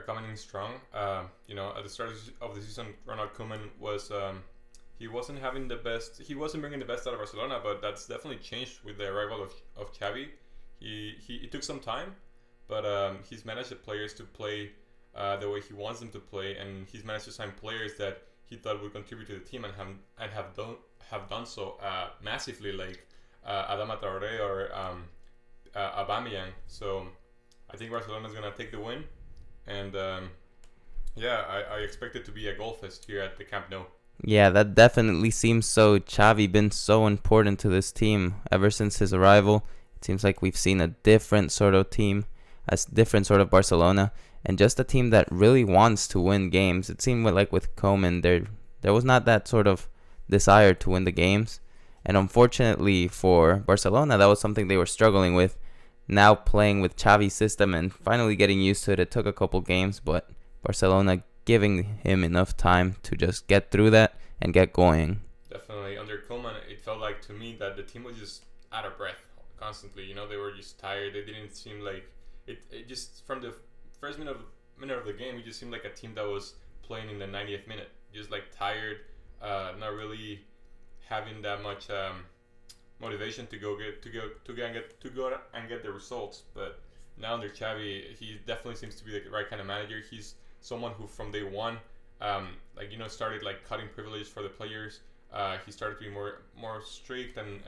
coming in strong. At the start of the season, Ronald Koeman he wasn't having the best. He wasn't bringing the best out of Barcelona, but that's definitely changed with the arrival of Xavi. It took some time, but he's managed the players to play the way he wants them to play, and he's managed to sign players that he thought would contribute to the team and have done so massively, like Adama Traore or Aubameyang. So I think Barcelona is gonna take the win, and I expect it to be a goal fest here at the Camp Nou. Yeah, that definitely seems so. Xavi been so important to this team ever since his arrival. It seems like we've seen a different sort of team, a different sort of Barcelona, and just a team that really wants to win games. It seemed like with Koeman, there was not that sort of desire to win the games, and unfortunately for Barcelona, that was something they were struggling with. Now playing with Xavi's system and finally getting used to it, it took a couple games, but Barcelona giving him enough time to just get through that and get going. Definitely. Under Koeman, it felt like to me that the team was just out of breath constantly. They were just tired. They didn't seem like it just from the first minute of the game, it just seemed like a team that was playing in the 90th minute. Just like tired, not really having that much motivation to go and get the results. But now under Xavi, he definitely seems to be the right kind of manager. He's someone who from day one, started like cutting privilege for the players. He started to be more strict and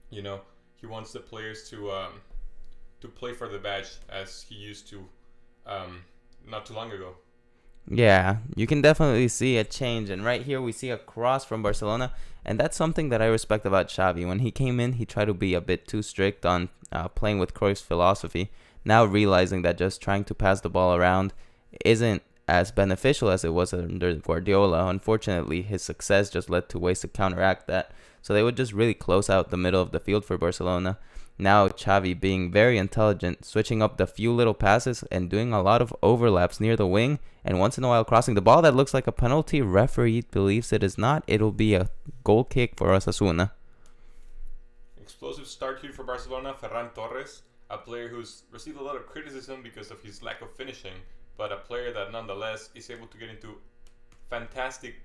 he wants the players to play for the badge as he used to not too long ago. Yeah, you can definitely see a change. And right here we see a cross from Barcelona. And that's something that I respect about Xavi. When he came in, he tried to be a bit too strict on playing with Cruyff's philosophy. Now realizing that just trying to pass the ball around isn't as beneficial as it was under Guardiola. Unfortunately, his success just led to ways to counteract that. So they would just really close out the middle of the field for Barcelona. Now Xavi being very intelligent, switching up the few little passes and doing a lot of overlaps near the wing, and once in a while crossing the ball that looks like a penalty. Referee believes it is not. It'll be a goal kick for Osasuna. Explosive start here for Barcelona. Ferran Torres, a player who's received a lot of criticism because of his lack of finishing, but a player that nonetheless is able to get into fantastic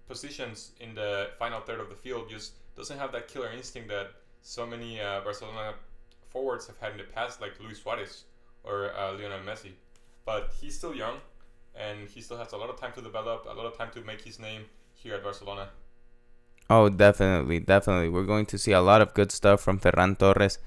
positions in the final third of the field. Just doesn't have that killer instinct that so many Barcelona forwards have had in the past, like Luis Suarez or Lionel Messi. But he's still young, and he still has a lot of time to develop, a lot of time to make his name here at Barcelona. Oh, definitely, definitely. We're going to see a lot of good stuff from Ferran Torres.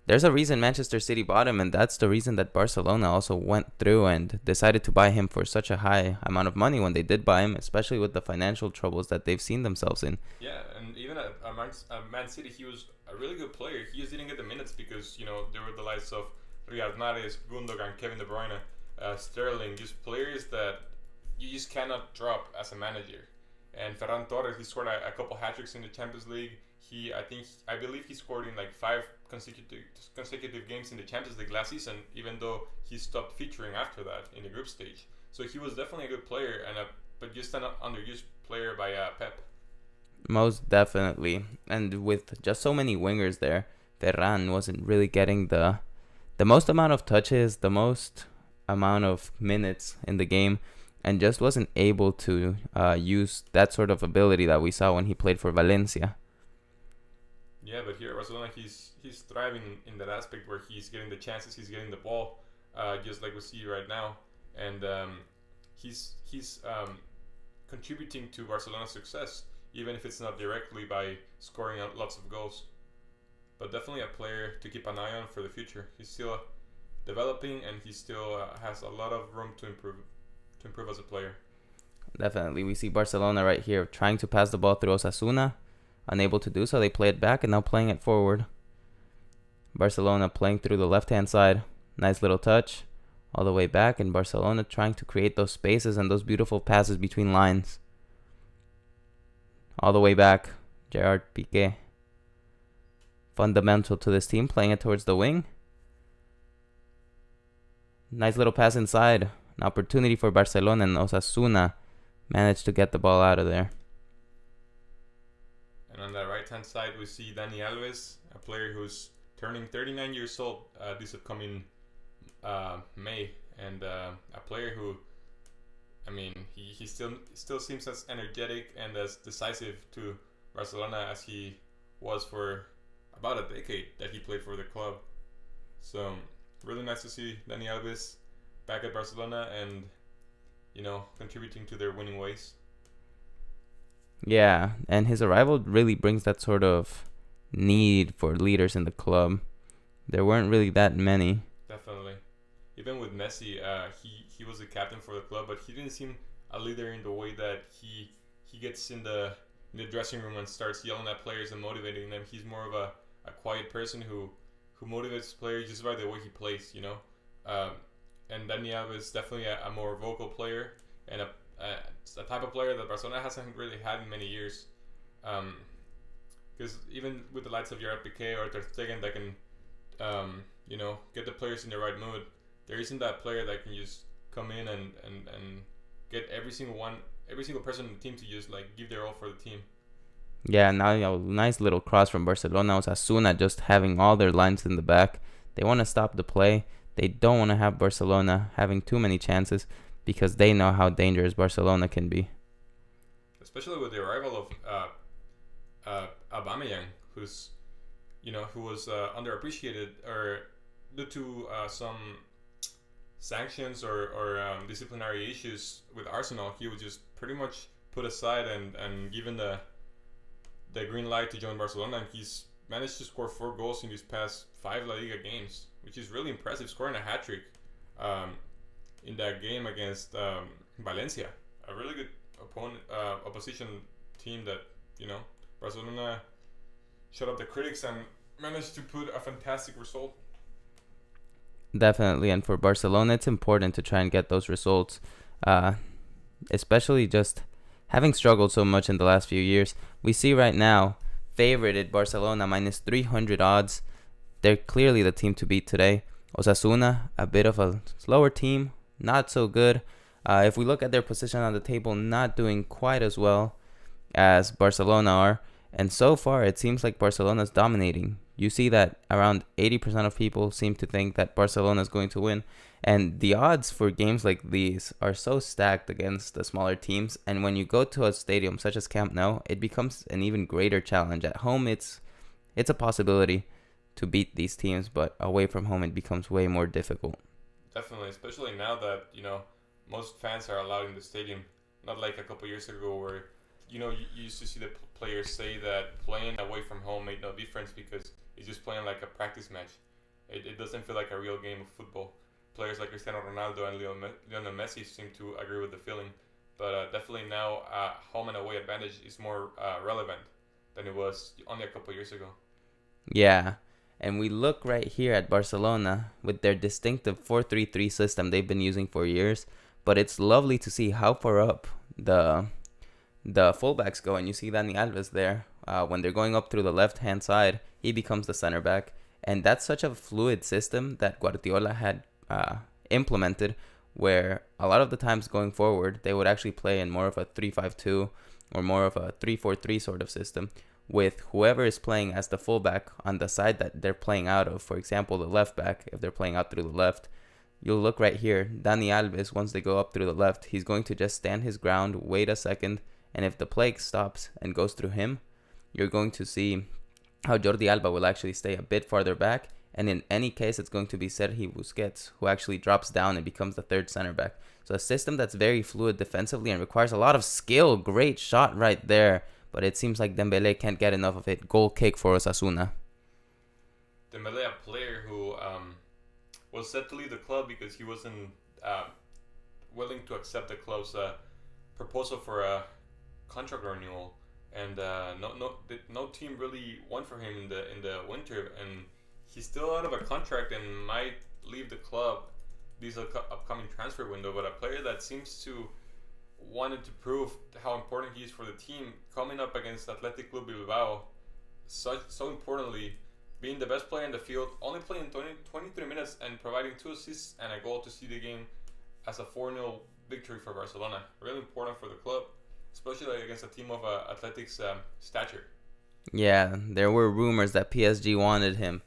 There's a reason Manchester City bought him, and that's the reason that Barcelona also went through and decided to buy him for such a high amount of money when they did buy him, especially with the financial troubles that they've seen themselves in. Yeah, and even at Man City, he was a really good player. He just didn't get the minutes because, there were the likes of Riyad Mahrez, Gundogan, Kevin De Bruyne, Sterling, just players that you just cannot drop as a manager. And Ferran Torres, he scored a couple hat tricks in the Champions League. I believe he scored in like 5 consecutive games in the Champions League last season, even though he stopped featuring after that in the group stage. So he was definitely a good player, but just an underused player by Pep. Most definitely. And with just so many wingers there, Ferran wasn't really getting the most amount of touches, the most amount of minutes in the game, and just wasn't able to use that sort of ability that we saw when he played for Valencia. Yeah, but here at Barcelona, he's thriving in that aspect where he's getting the chances, he's getting the ball, just like we see right now, and he's contributing to Barcelona's success, even if it's not directly by scoring lots of goals. But definitely a player to keep an eye on for the future. He's still developing, and he still has a lot of room to improve as a player. Definitely, we see Barcelona right here trying to pass the ball through Osasuna. Unable to do so, they play it back and now playing it forward. Barcelona playing through the left-hand side. Nice little touch. All the way back, and Barcelona trying to create those spaces and those beautiful passes between lines. All the way back. Gerard Piqué. Fundamental to this team, playing it towards the wing. Nice little pass inside. An opportunity for Barcelona, and Osasuna managed to get the ball out of there. And on the right-hand side, we see Dani Alves, a player who's turning 39 years old this upcoming May, and a player who, I mean, he still seems as energetic and as decisive to Barcelona as he was for about a decade that he played for the club. So really nice to see Dani Alves back at Barcelona and contributing to their winning ways. Yeah, and his arrival really brings that sort of need for leaders in the club. There weren't really that many. Definitely. Even with Messi, he was the captain for the club, but he didn't seem a leader in the way that he gets in the dressing room and starts yelling at players and motivating them. He's more of a quiet person who motivates players just by the way he plays, and Dani Alves is definitely a more vocal player and a type of player that Barcelona hasn't really had in many years. Because even with the likes of Gerard Piqué or Ter Stegen that can, get the players in the right mood, there isn't that player that can just come in and get every single person in the team to just like give their all for the team. Yeah, now a nice little cross from Barcelona. Osasuna just having all their lines in the back. They want to stop the play. They don't want to have Barcelona having too many chances because they know how dangerous Barcelona can be. Especially with the arrival of Aubameyang, who was underappreciated or due to some sanctions or disciplinary issues with Arsenal. He was just pretty much put aside and given the green light to join Barcelona, and he's managed to score 4 goals in these past 5 La Liga games, which is really impressive, scoring a hat-trick in that game against Valencia, a really good opposition team that Barcelona shut up the critics and managed to put a fantastic result. Definitely, and for Barcelona, it's important to try and get those results, especially just having struggled so much in the last few years. We see right now, favorited Barcelona minus 300 odds. They're clearly the team to beat today. Osasuna, a bit of a slower team, not so good. If we look at their position on the table, not doing quite as well as Barcelona are. And so far, it seems like Barcelona's dominating. You see that around 80% of people seem to think that Barcelona is going to win. And the odds for games like these are so stacked against the smaller teams. And when you go to a stadium such as Camp Nou, it becomes an even greater challenge. At home, it's a possibility to beat these teams, but away from home, it becomes way more difficult. Definitely, especially now that most fans are allowed in the stadium. Not like a couple years ago where you used to see the players say that playing away from home made no difference because it's just playing like a practice match. It doesn't feel like a real game of football. Players like Cristiano Ronaldo and Lionel Messi seem to agree with the feeling. But definitely now, home and away advantage is more relevant than it was only a couple years ago. Yeah, and we look right here at Barcelona with their distinctive 4-3-3 system they've been using for years. But it's lovely to see how far up the fullbacks go. And you see Dani Alves there. When they're going up through the left-hand side, he becomes the center back. And that's such a fluid system that Guardiola had implemented, where a lot of the times going forward, they would actually play in more of a 3-5-2 or more of a 3-4-3 sort of system, with whoever is playing as the fullback on the side that they're playing out of. For example, the left back, if they're playing out through the left, you'll look right here. Dani Alves, once they go up through the left, he's going to just stand his ground, wait a second, and if the play stops and goes through him, you're going to see how Jordi Alba will actually stay a bit farther back. And in any case, it's going to be Sergi Busquets, who actually drops down and becomes the third center back. So a system that's very fluid defensively and requires a lot of skill. Great shot right there. But it seems like Dembele can't get enough of it. Goal kick for Osasuna. Dembele, a player who was set to leave the club because he wasn't willing to accept the club's proposal for a contract renewal. And no team really went for him in the winter. And he's still out of a contract and might leave the club this upcoming transfer window, but a player that seems to wanted to prove how important he is for the team, coming up against Athletic Club Bilbao, so importantly, being the best player in the field, only playing 23 minutes and providing 2 assists and a goal to see the game as a 4-0 victory for Barcelona. Really important for the club, especially against a team of Athletic's stature. Yeah, there were rumors that PSG wanted him,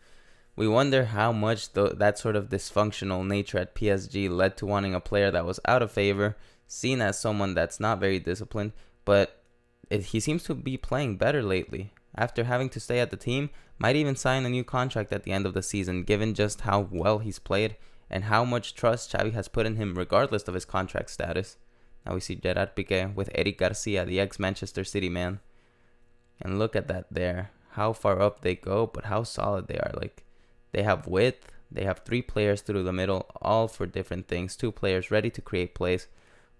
We wonder how much that sort of dysfunctional nature at PSG led to wanting a player that was out of favor, seen as someone that's not very disciplined, but he seems to be playing better lately. After having to stay at the team, might even sign a new contract at the end of the season, given just how well he's played and how much trust Xavi has put in him regardless of his contract status. Now we see Gerard Piqué with Eric Garcia, the ex-Manchester City man. And look at that there. How far up they go, but how solid they are. Like, they have width. They have 3 players through the middle, all for different things. 2 players ready to create plays.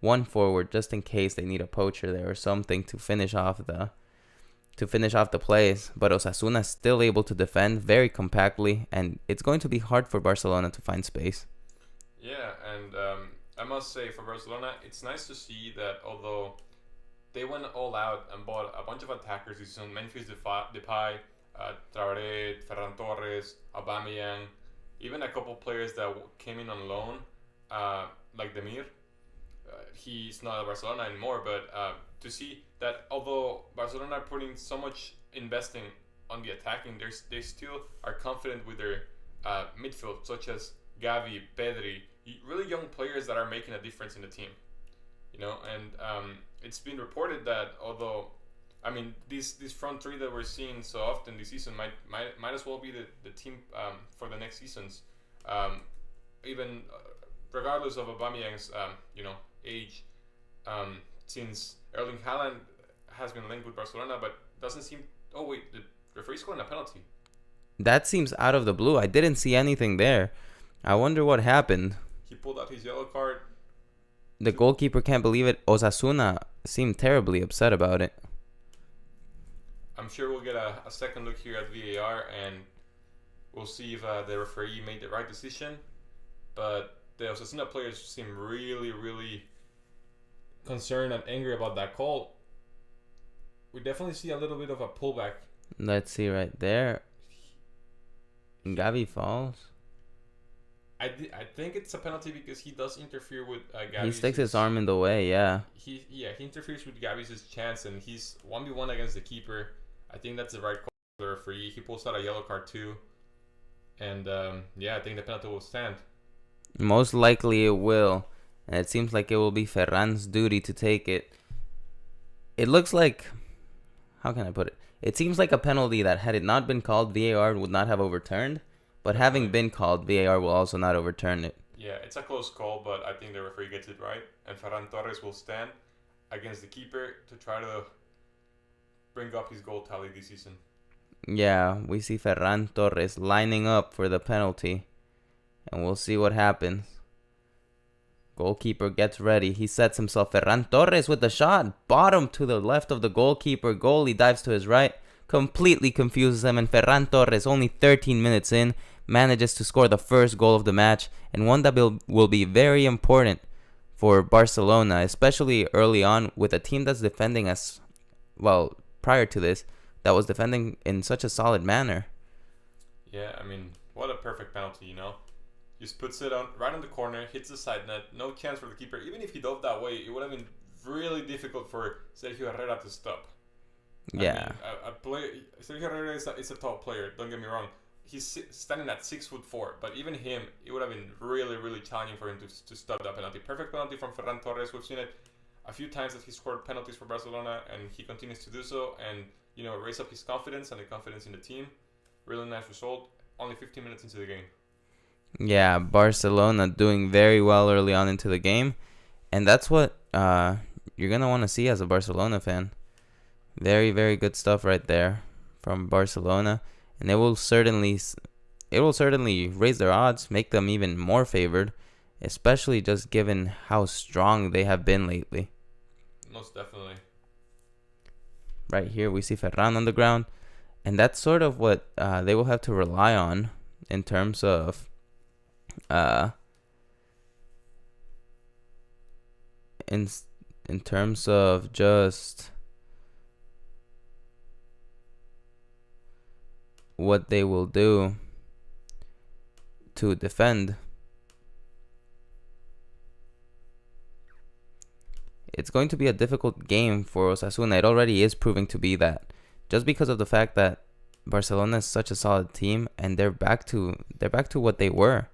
1 forward just in case they need a poacher there or something to finish off the plays. But Osasuna is still able to defend very compactly, and it's going to be hard for Barcelona to find space. Yeah, and I must say for Barcelona, it's nice to see that although they went all out and bought a bunch of attackers this season, Memphis Depay, Traoré, Ferran Torres, Aubameyang, even a couple players that came in on loan, like Demir. He's not at Barcelona anymore, but to see that although Barcelona are putting so much investing on the attacking, they still are confident with their midfield, such as Gavi, Pedri, really young players that are making a difference in the team. And it's been reported that although, I mean, these front 3 that we're seeing so often this season might as well be the team for the next seasons, even regardless of Aubameyang's age, since Erling Haaland has been linked with Barcelona, but doesn't seem. Oh wait, the referee's calling a penalty. That seems out of the blue. I didn't see anything there. I wonder what happened. He pulled out his yellow card. The goalkeeper can't believe it. Osasuna seemed terribly upset about it. I'm sure we'll get a second look here at VAR, and we'll see if the referee made the right decision. But the Osasuna players seem really, really concerned and angry about that call. We definitely see a little bit of a pullback. Let's see right there. Gavi falls. I think it's a penalty because he does interfere with Gavi's. He sticks his arm in the way, yeah. He interferes with Gavi's chance, and he's 1v1 against the keeper. I think that's the right call for the referee. He pulls out a yellow card too. And I think the penalty will stand. Most likely it will. And it seems like it will be Ferran's duty to take it. It looks like... How can I put it? It seems like a penalty that had it not been called, VAR would not have overturned. But having been called, VAR will also not overturn it. Yeah, it's a close call, but I think the referee gets it right. And Ferran Torres will stand against the keeper to try to bring up his goal tally this season. Yeah, we see Ferran Torres lining up for the penalty. And we'll see what happens. Goalkeeper gets ready. He sets himself. Ferran Torres with the shot. Bottom to the left of the goalkeeper. Goalie dives to his right. Completely confuses him. And Ferran Torres, only 13 minutes in, manages to score the first goal of the match. And one that will be very important for Barcelona, especially early on with a team that's defending as well prior to this, that was defending in such a solid manner. Yeah, I mean, what a perfect penalty, Just puts it right on the corner, hits the side net, no chance for the keeper. Even if he dove that way, it would have been really difficult for Sergio Herrera to stop. Yeah. Sergio Herrera is a top player, don't get me wrong. He's standing at 6'4", but even him, it would have been really, really challenging for him to stop that penalty. Perfect penalty from Ferran Torres. We've seen it a few times that he scored penalties for Barcelona, and he continues to do so, and raise up his confidence and the confidence in the team. Really nice result. Only 15 minutes into the game. Yeah, Barcelona doing very well early on into the game, and that's what you're gonna want to see as a Barcelona fan. Very, very good stuff right there from Barcelona, and it will certainly raise their odds, make them even more favored, especially just given how strong they have been lately. Most definitely. Right here we see Ferran on the ground, and that's sort of what they will have to rely on in terms of in terms of just what they will do to defend. It's going to be a difficult game for Osasuna. It already is proving to be that, just because of the fact that Barcelona is such a solid team, and they're back to what they were.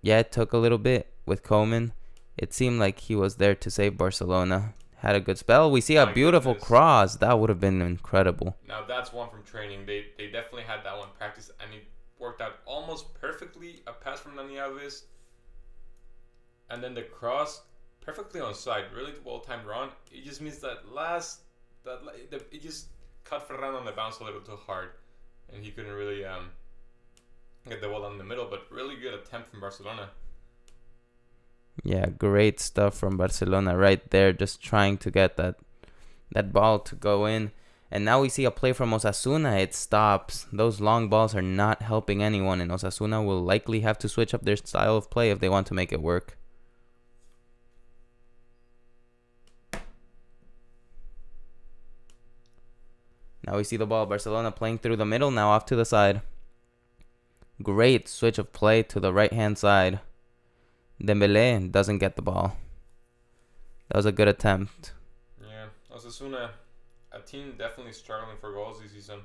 Yeah, it took a little bit with Koeman. It seemed like he was there to save Barcelona. Had a good spell. We see a My beautiful goodness. cross. That would have been incredible. Now that's one from training. They definitely had that one practiced, and it worked out almost perfectly. A pass from Dani Alves, and then the cross perfectly on side. Really well timed run. It just means that it just cut Ferran on the bounce a little too hard, and he couldn't really get the ball down the middle. But really good attempt from Barcelona. Yeah, great stuff from Barcelona right there, just trying to get that ball to go in. And now we see a play from Osasuna. It stops. Those long balls are not helping anyone, and Osasuna will likely have to switch up their style of play if they want to make it work. Now we see the ball. Barcelona playing through the middle, now off to the side. Great switch of play to the right-hand side. Dembele doesn't get the ball. That was a good attempt. Yeah, Osasuna, a team definitely struggling for goals this season.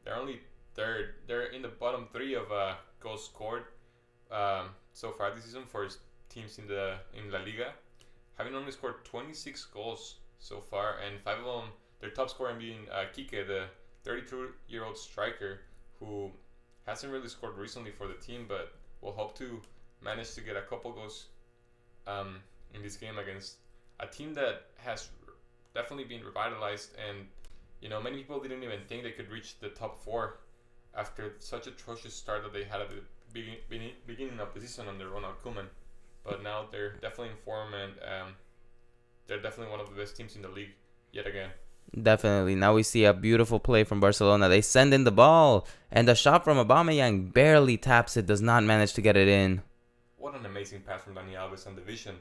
They're only third. They're in the bottom three of goals scored so far this season for teams in La Liga, having only scored 26 goals so far, and five of them, their top scorer being Kike, the 32-year-old striker who hasn't really scored recently for the team, but will hope to manage to get a couple goals in this game against a team that has definitely been revitalized, and many people didn't even think they could reach the top four after such a atrocious start that they had at the beginning of the season under Ronald Koeman. But now they're definitely in form, and they're definitely one of the best teams in the league yet again. Definitely. Now we see a beautiful play from Barcelona. They send in the ball, and the shot from Aubameyang barely taps it, does not manage to get it in. What an amazing pass from Dani Alves on the vision.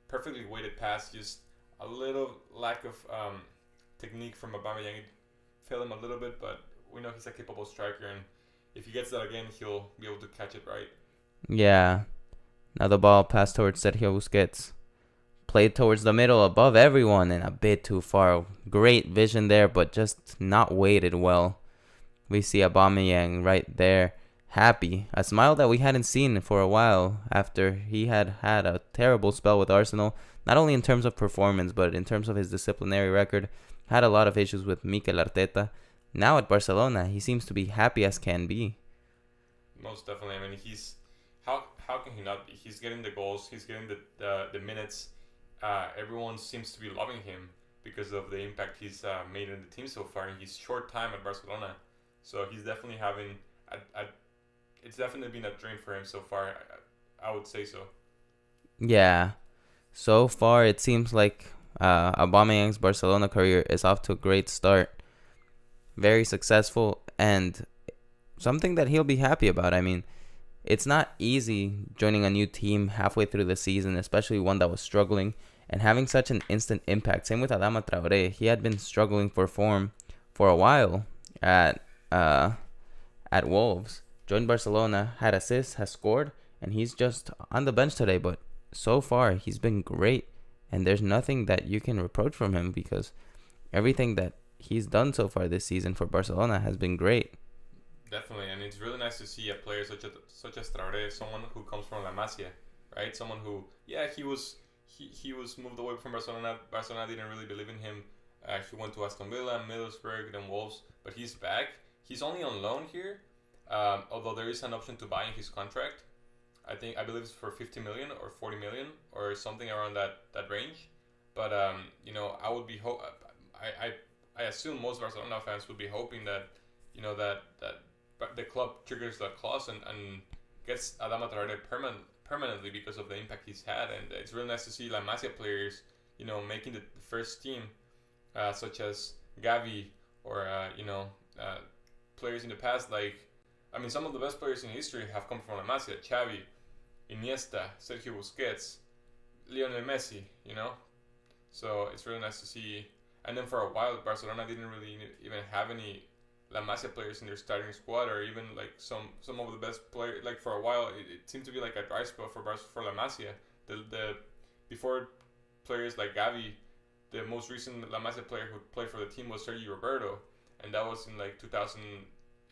Perfectly weighted pass, just a little lack of technique from Aubameyang. It failed him a little bit, but we know he's a capable striker, and if he gets that again, he'll be able to catch it right. Yeah. Now the ball passed towards Sergio Busquets. Played towards the middle above everyone and a bit too far. Great vision there, but just not weighted well. We see Aubameyang right there, happy. A smile that we hadn't seen for a while after he had a terrible spell with Arsenal. Not only in terms of performance, but in terms of his disciplinary record. Had a lot of issues with Mikel Arteta. Now at Barcelona, he seems to be happy as can be. Most definitely. I mean, he's how can he not be? He's getting the goals. He's getting the minutes. Everyone seems to be loving him because of the impact he's made in the team so far in his short time at Barcelona. So he's definitely having it's definitely been a dream for him so far. I would say so. Yeah. So far, it seems like Aubameyang's Barcelona career is off to a great start. Very successful, and something that he'll be happy about. I mean, it's not easy joining a new team halfway through the season, especially one that was struggling, and having such an instant impact. Same with Adama Traore. He had been struggling for form for a while at Wolves. Joined Barcelona, had assists, has scored, and he's just on the bench today. But so far, he's been great, and there's nothing that you can reproach from him because everything that he's done so far this season for Barcelona has been great. Definitely, and it's really nice to see a player such as Traore, someone who comes from La Masia, right? Someone who, he was moved away from Barcelona. Barcelona didn't really believe in him. He went to Aston Villa, Middlesbrough, then Wolves, but he's back. He's only on loan here, although there is an option to buy in his contract. I believe it's for 50 million or 40 million or something around that range. But I would be I assume most Barcelona fans would be hoping that that the club triggers that clause and gets Adama Traore permanently because of the impact he's had, and it's really nice to see La Masia players making the first team, such as Gavi or players in the past. Some of the best players in history have come from La Masia: Xavi, Iniesta, Sergio Busquets, Lionel Messi. So it's really nice to see. And then for a while, Barcelona didn't really even have any La Masia players in their starting squad, or even some of the best players. For a while, it seemed to be like a dry spell for La Masia. The before players like Gavi, the most recent La Masia player who played for the team was Sergio Roberto, and that was in 2000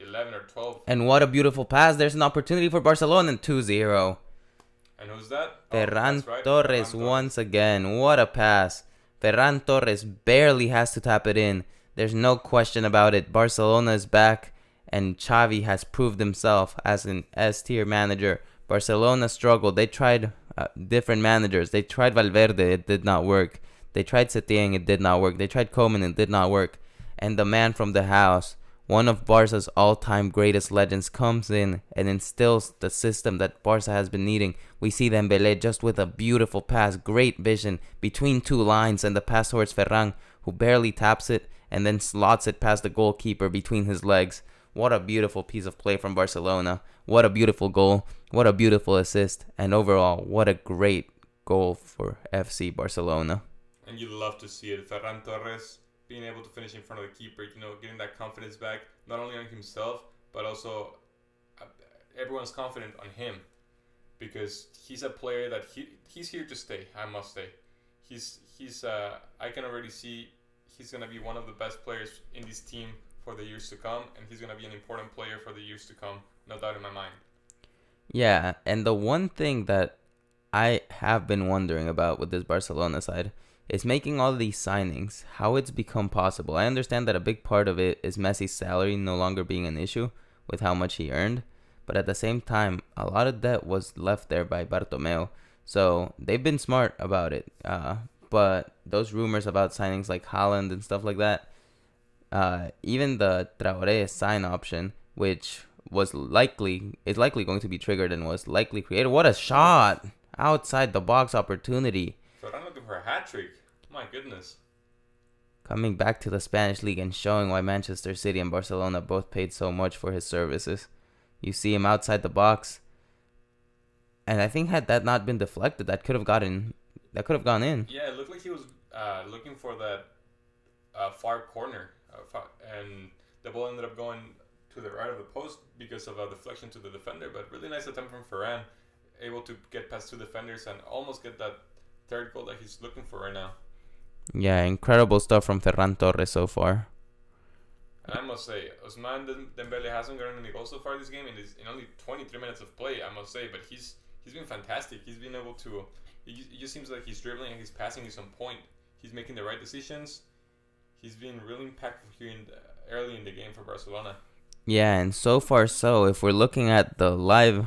11 or 12. And what a beautiful pass. There's an opportunity for Barcelona. 2-0. And who's that? Ferran That's right, Torres Ferran once again. What a pass. Ferran Torres barely has to tap it in. There's no question about it. Barcelona is back, and Xavi has proved himself as an S-tier manager. Barcelona struggled. They tried different managers. They tried Valverde. It did not work. They tried Setien. It did not work. They tried Koeman. It did not work. And the man from the house, one of Barca's all-time greatest legends, comes in and instills the system that Barca has been needing. We see Dembélé just with a beautiful pass, great vision between two lines, and the pass towards Ferran, who barely taps it and then slots it past the goalkeeper between his legs. What a beautiful piece of play from Barcelona. What a beautiful goal. What a beautiful assist. And overall, what a great goal for FC Barcelona. And you love to see it. Ferran Torres being able to finish in front of the keeper, getting that confidence back, not only on himself, but also everyone's confident on him, because he's a player that he's here to stay. I must say, he's I can already see he's gonna be one of the best players in this team for the years to come, and he's gonna be an important player for the years to come, no doubt in my mind. Yeah, and the one thing that I have been wondering about with this Barcelona side is making all these signings, how it's become possible. I understand that a big part of it is Messi's salary no longer being an issue with how much he earned, but at the same time, a lot of debt was left there by Bartomeu, so they've been smart about it. But those rumors about signings like Haaland and stuff like that, even the Traoré sign option, which is likely going to be triggered and was likely created. What a shot! Outside the box opportunity. Ferran looking for a hat trick. My goodness. Coming back to the Spanish league and showing why Manchester City and Barcelona both paid so much for his services. You see him outside the box, and I think had that not been deflected, that could have gone in. Yeah, it looked like he was looking for that far corner, and the ball ended up going to the right of the post because of a deflection to the defender. But really nice attempt from Ferran, able to get past two defenders and almost get that third goal that he's looking for right now. Yeah, incredible stuff from Ferran Torres so far. And I must say, Ousmane Dembélé hasn't gotten any goals so far this game in only 23 minutes of play, I must say. But he's been fantastic. He's been able to. It just seems like he's dribbling and his passing is on point. He's making the right decisions. He's been really impactful here early in the game for Barcelona. Yeah, and so far so, if we're looking at the live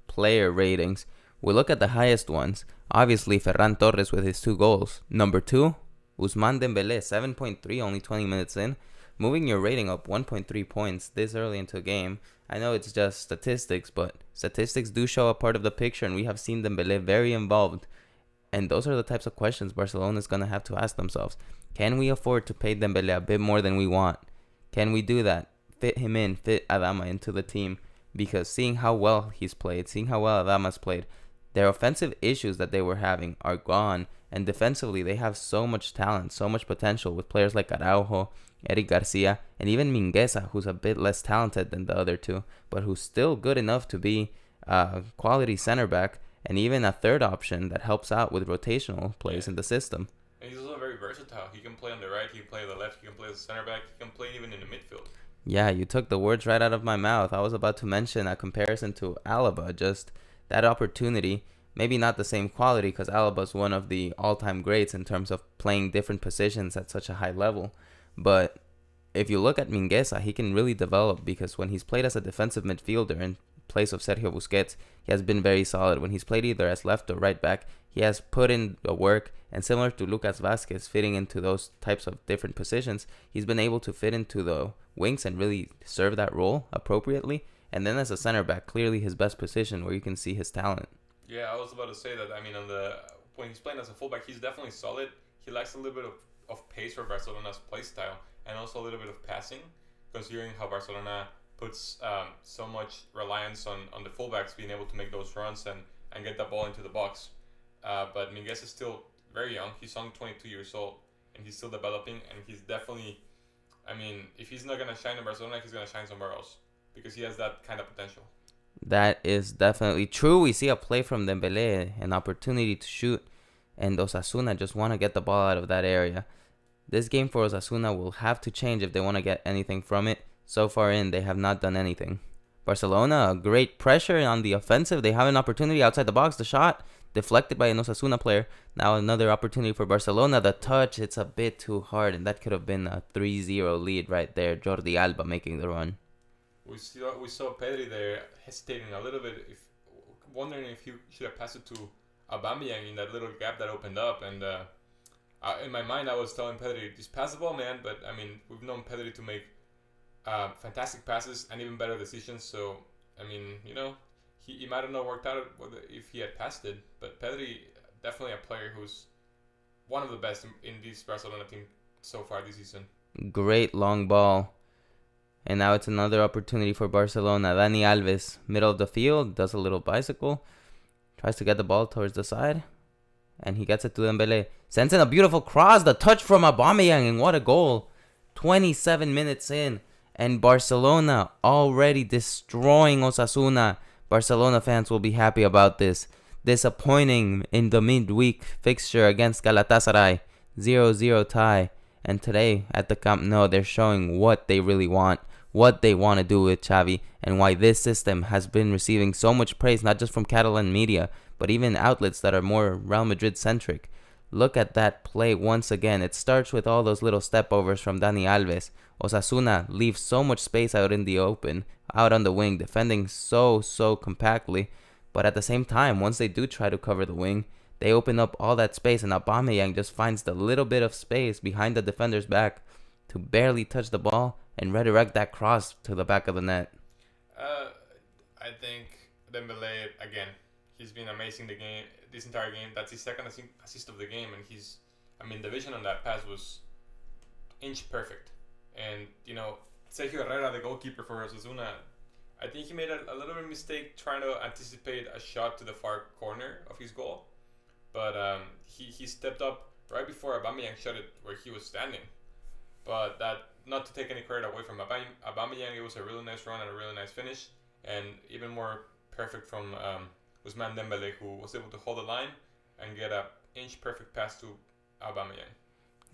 player ratings, we look at the highest ones. Obviously, Ferran Torres with his 2 goals. Number 2, Ousmane Dembélé, 7.3, only 20 minutes in. Moving your rating up 1.3 points this early into a game. I know it's just statistics, but statistics do show a part of the picture, and we have seen Dembélé very involved. And those are the types of questions Barcelona is going to have to ask themselves. Can we afford to pay Dembélé a bit more than we want? Can we do that? Fit him in, fit Adama into the team? Because seeing how well he's played, seeing how well Adama's played, their offensive issues that they were having are gone. And defensively, they have so much talent, so much potential with players like Araujo, Eric Garcia, and even Mingueza, who's a bit less talented than the other two, but who's still good enough to be a quality center back and even a third option that helps out with rotational plays in the system. And he's also very versatile. He can play on the right, he can play on the left, he can play as a center back, he can play even in the midfield. Yeah, you took the words right out of my mouth. I was about to mention a comparison to Alaba, just that opportunity. Maybe not the same quality because Alaba's one of the all-time greats in terms of playing different positions at such a high level. But if you look at Mingueza, he can really develop because when he's played as a defensive midfielder in place of Sergio Busquets, he has been very solid. When he's played either as left or right back, he has put in the work. And similar to Lucas Vazquez fitting into those types of different positions, he's been able to fit into the wings and really serve that role appropriately. And then as a center back, clearly his best position where you can see his talent. Yeah, I was about to say that. I mean, when he's playing as a fullback, he's definitely solid. He lacks a little bit of pace for Barcelona's play style and also a little bit of passing, considering how Barcelona puts so much reliance on the fullbacks being able to make those runs and get that ball into the box. But Minguez is still very young. He's only 22 years old, and he's still developing, and he's definitely, I mean, if he's not going to shine in Barcelona, he's going to shine somewhere else because he has that kind of potential. That is definitely true. We see a play from Dembélé, an opportunity to shoot, and Osasuna just want to get the ball out of that area. This game for Osasuna will have to change if they want to get anything from it. So far in, they have not done anything. Barcelona, a great pressure on the offensive. They have an opportunity outside the box. The shot deflected by an Osasuna player. Now another opportunity for Barcelona. The touch, it's a bit too hard, and that could have been a 3-0 lead right there. Jordi Alba making the run. We saw Pedri there hesitating a little bit, wondering if he should have passed it to Aubameyang in that little gap that opened up. And in my mind, I was telling Pedri, just pass the ball, man. But I mean, we've known Pedri to make fantastic passes and even better decisions. So I mean, he might have not worked out if he had passed it. But Pedri, definitely a player who's one of the best in this Barcelona team so far this season. Great long ball. And now it's another opportunity for Barcelona. Dani Alves, middle of the field, does a little bicycle. Tries to get the ball towards the side. And he gets it to Dembele. Sends in a beautiful cross. The touch from Aubameyang. And what a goal. 27 minutes in. And Barcelona already destroying Osasuna. Barcelona fans will be happy about this. Disappointing in the midweek fixture against Galatasaray. 0-0 tie. And today at the Camp Nou, they're showing what they really want. What they want to do with Xavi, and why this system has been receiving so much praise, not just from Catalan media, but even outlets that are more Real Madrid centric. Look at that play once again. It starts with all those little stepovers from Dani Alves. Osasuna leaves so much space out in the open, out on the wing, defending so compactly. But at the same time, once they do try to cover the wing, they open up all that space, and Aubameyang just finds the little bit of space behind the defender's back to barely touch the ball and redirect that cross to the back of the net. I think Dembele, again, he's been amazing this entire game. That's his second assist of the game, and the vision on that pass was inch perfect. And, Sergio Herrera, the goalkeeper for Osasuna, I think he made a little bit of mistake trying to anticipate a shot to the far corner of his goal. But he stepped up right before Aubameyang shot it where he was standing. But that, not to take any credit away from Aubameyang, it was a really nice run and a really nice finish. And even more perfect from Ousmane Dembele, who was able to hold the line and get a inch-perfect pass to Aubameyang.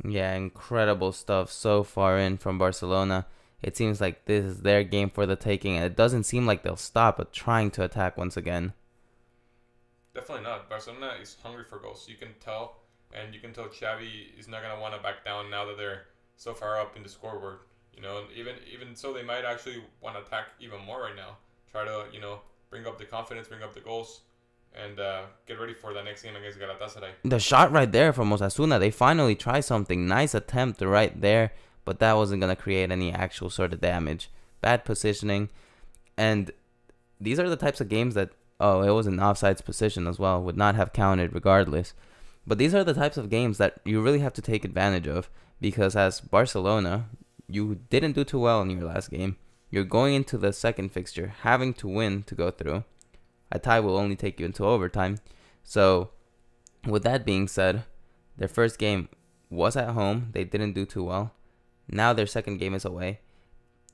Yeah, incredible stuff so far in from Barcelona. It seems like this is their game for the taking, and it doesn't seem like they'll stop at trying to attack once again. Definitely not. Barcelona is hungry for goals. You can tell, and you can tell Xavi is not going to want to back down now that they're so far up in the scoreboard. Even so, they might actually want to attack even more right now. Try to, bring up the confidence, bring up the goals, and get ready for the next game against Galatasaray. The shot right there from Osasuna, they finally try something. Nice attempt right there, but that wasn't going to create any actual sort of damage. Bad positioning. And these are the types of games that, it was an offsides position as well, would not have counted regardless. But these are the types of games that you really have to take advantage of, because as Barcelona, you didn't do too well in your last game. You're going into the second fixture having to win to go through. A tie will only take you into overtime. So, with that being said, their first game was at home. They didn't do too well. Now their second game is away.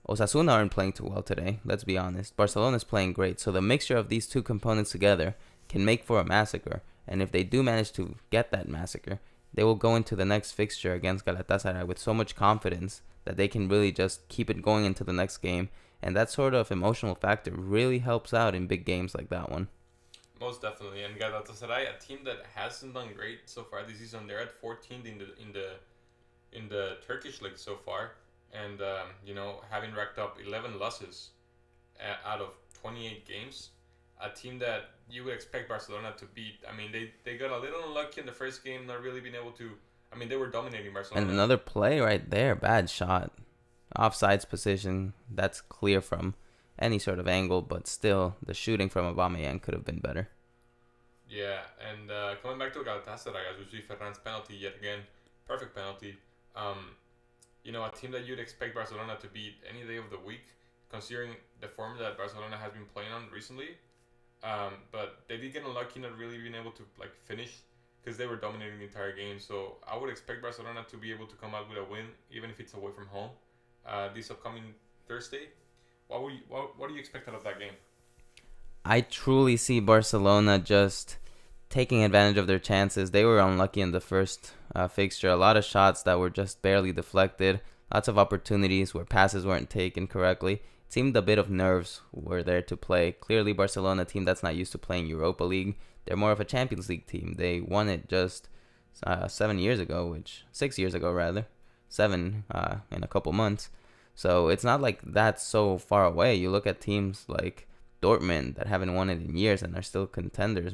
Osasuna aren't playing too well today, let's be honest. Barcelona's playing great. So the mixture of these two components together can make for a massacre. And if they do manage to get that massacre, they will go into the next fixture against Galatasaray with so much confidence that they can really just keep it going into the next game. And that sort of emotional factor really helps out in big games like that one. Most definitely. And Galatasaray, a team that hasn't done great so far this season. They're at 14th in the Turkish league so far, and having racked up 11 losses out of 28 games. A team that you would expect Barcelona to beat. They got a little unlucky in the first game, not really being able to. They were dominating Barcelona. And another play right there, bad shot. Offsides position, that's clear from any sort of angle, but still, the shooting from Aubameyang could have been better. Yeah, and coming back to Galatasaray, as we see Ferran's penalty yet again, perfect penalty. A team that you'd expect Barcelona to beat any day of the week, considering the form that Barcelona has been playing on recently. But they did get unlucky not really being able to finish because they were dominating the entire game. So I would expect Barcelona to be able to come out with a win, even if it's away from home, this upcoming Thursday. What do you expect out of that game? I truly see Barcelona just taking advantage of their chances. They were unlucky in the first fixture. A lot of shots that were just barely deflected. lots of opportunities where passes weren't taken correctly. It seemed a bit of nerves were there to play. Clearly, Barcelona, a team that's not used to playing Europa League, they're more of a Champions League team. They won it just 7 years ago, 6 years ago rather, seven in a couple months. So it's not like that's so far away. You look at teams like Dortmund that haven't won it in years and are still contenders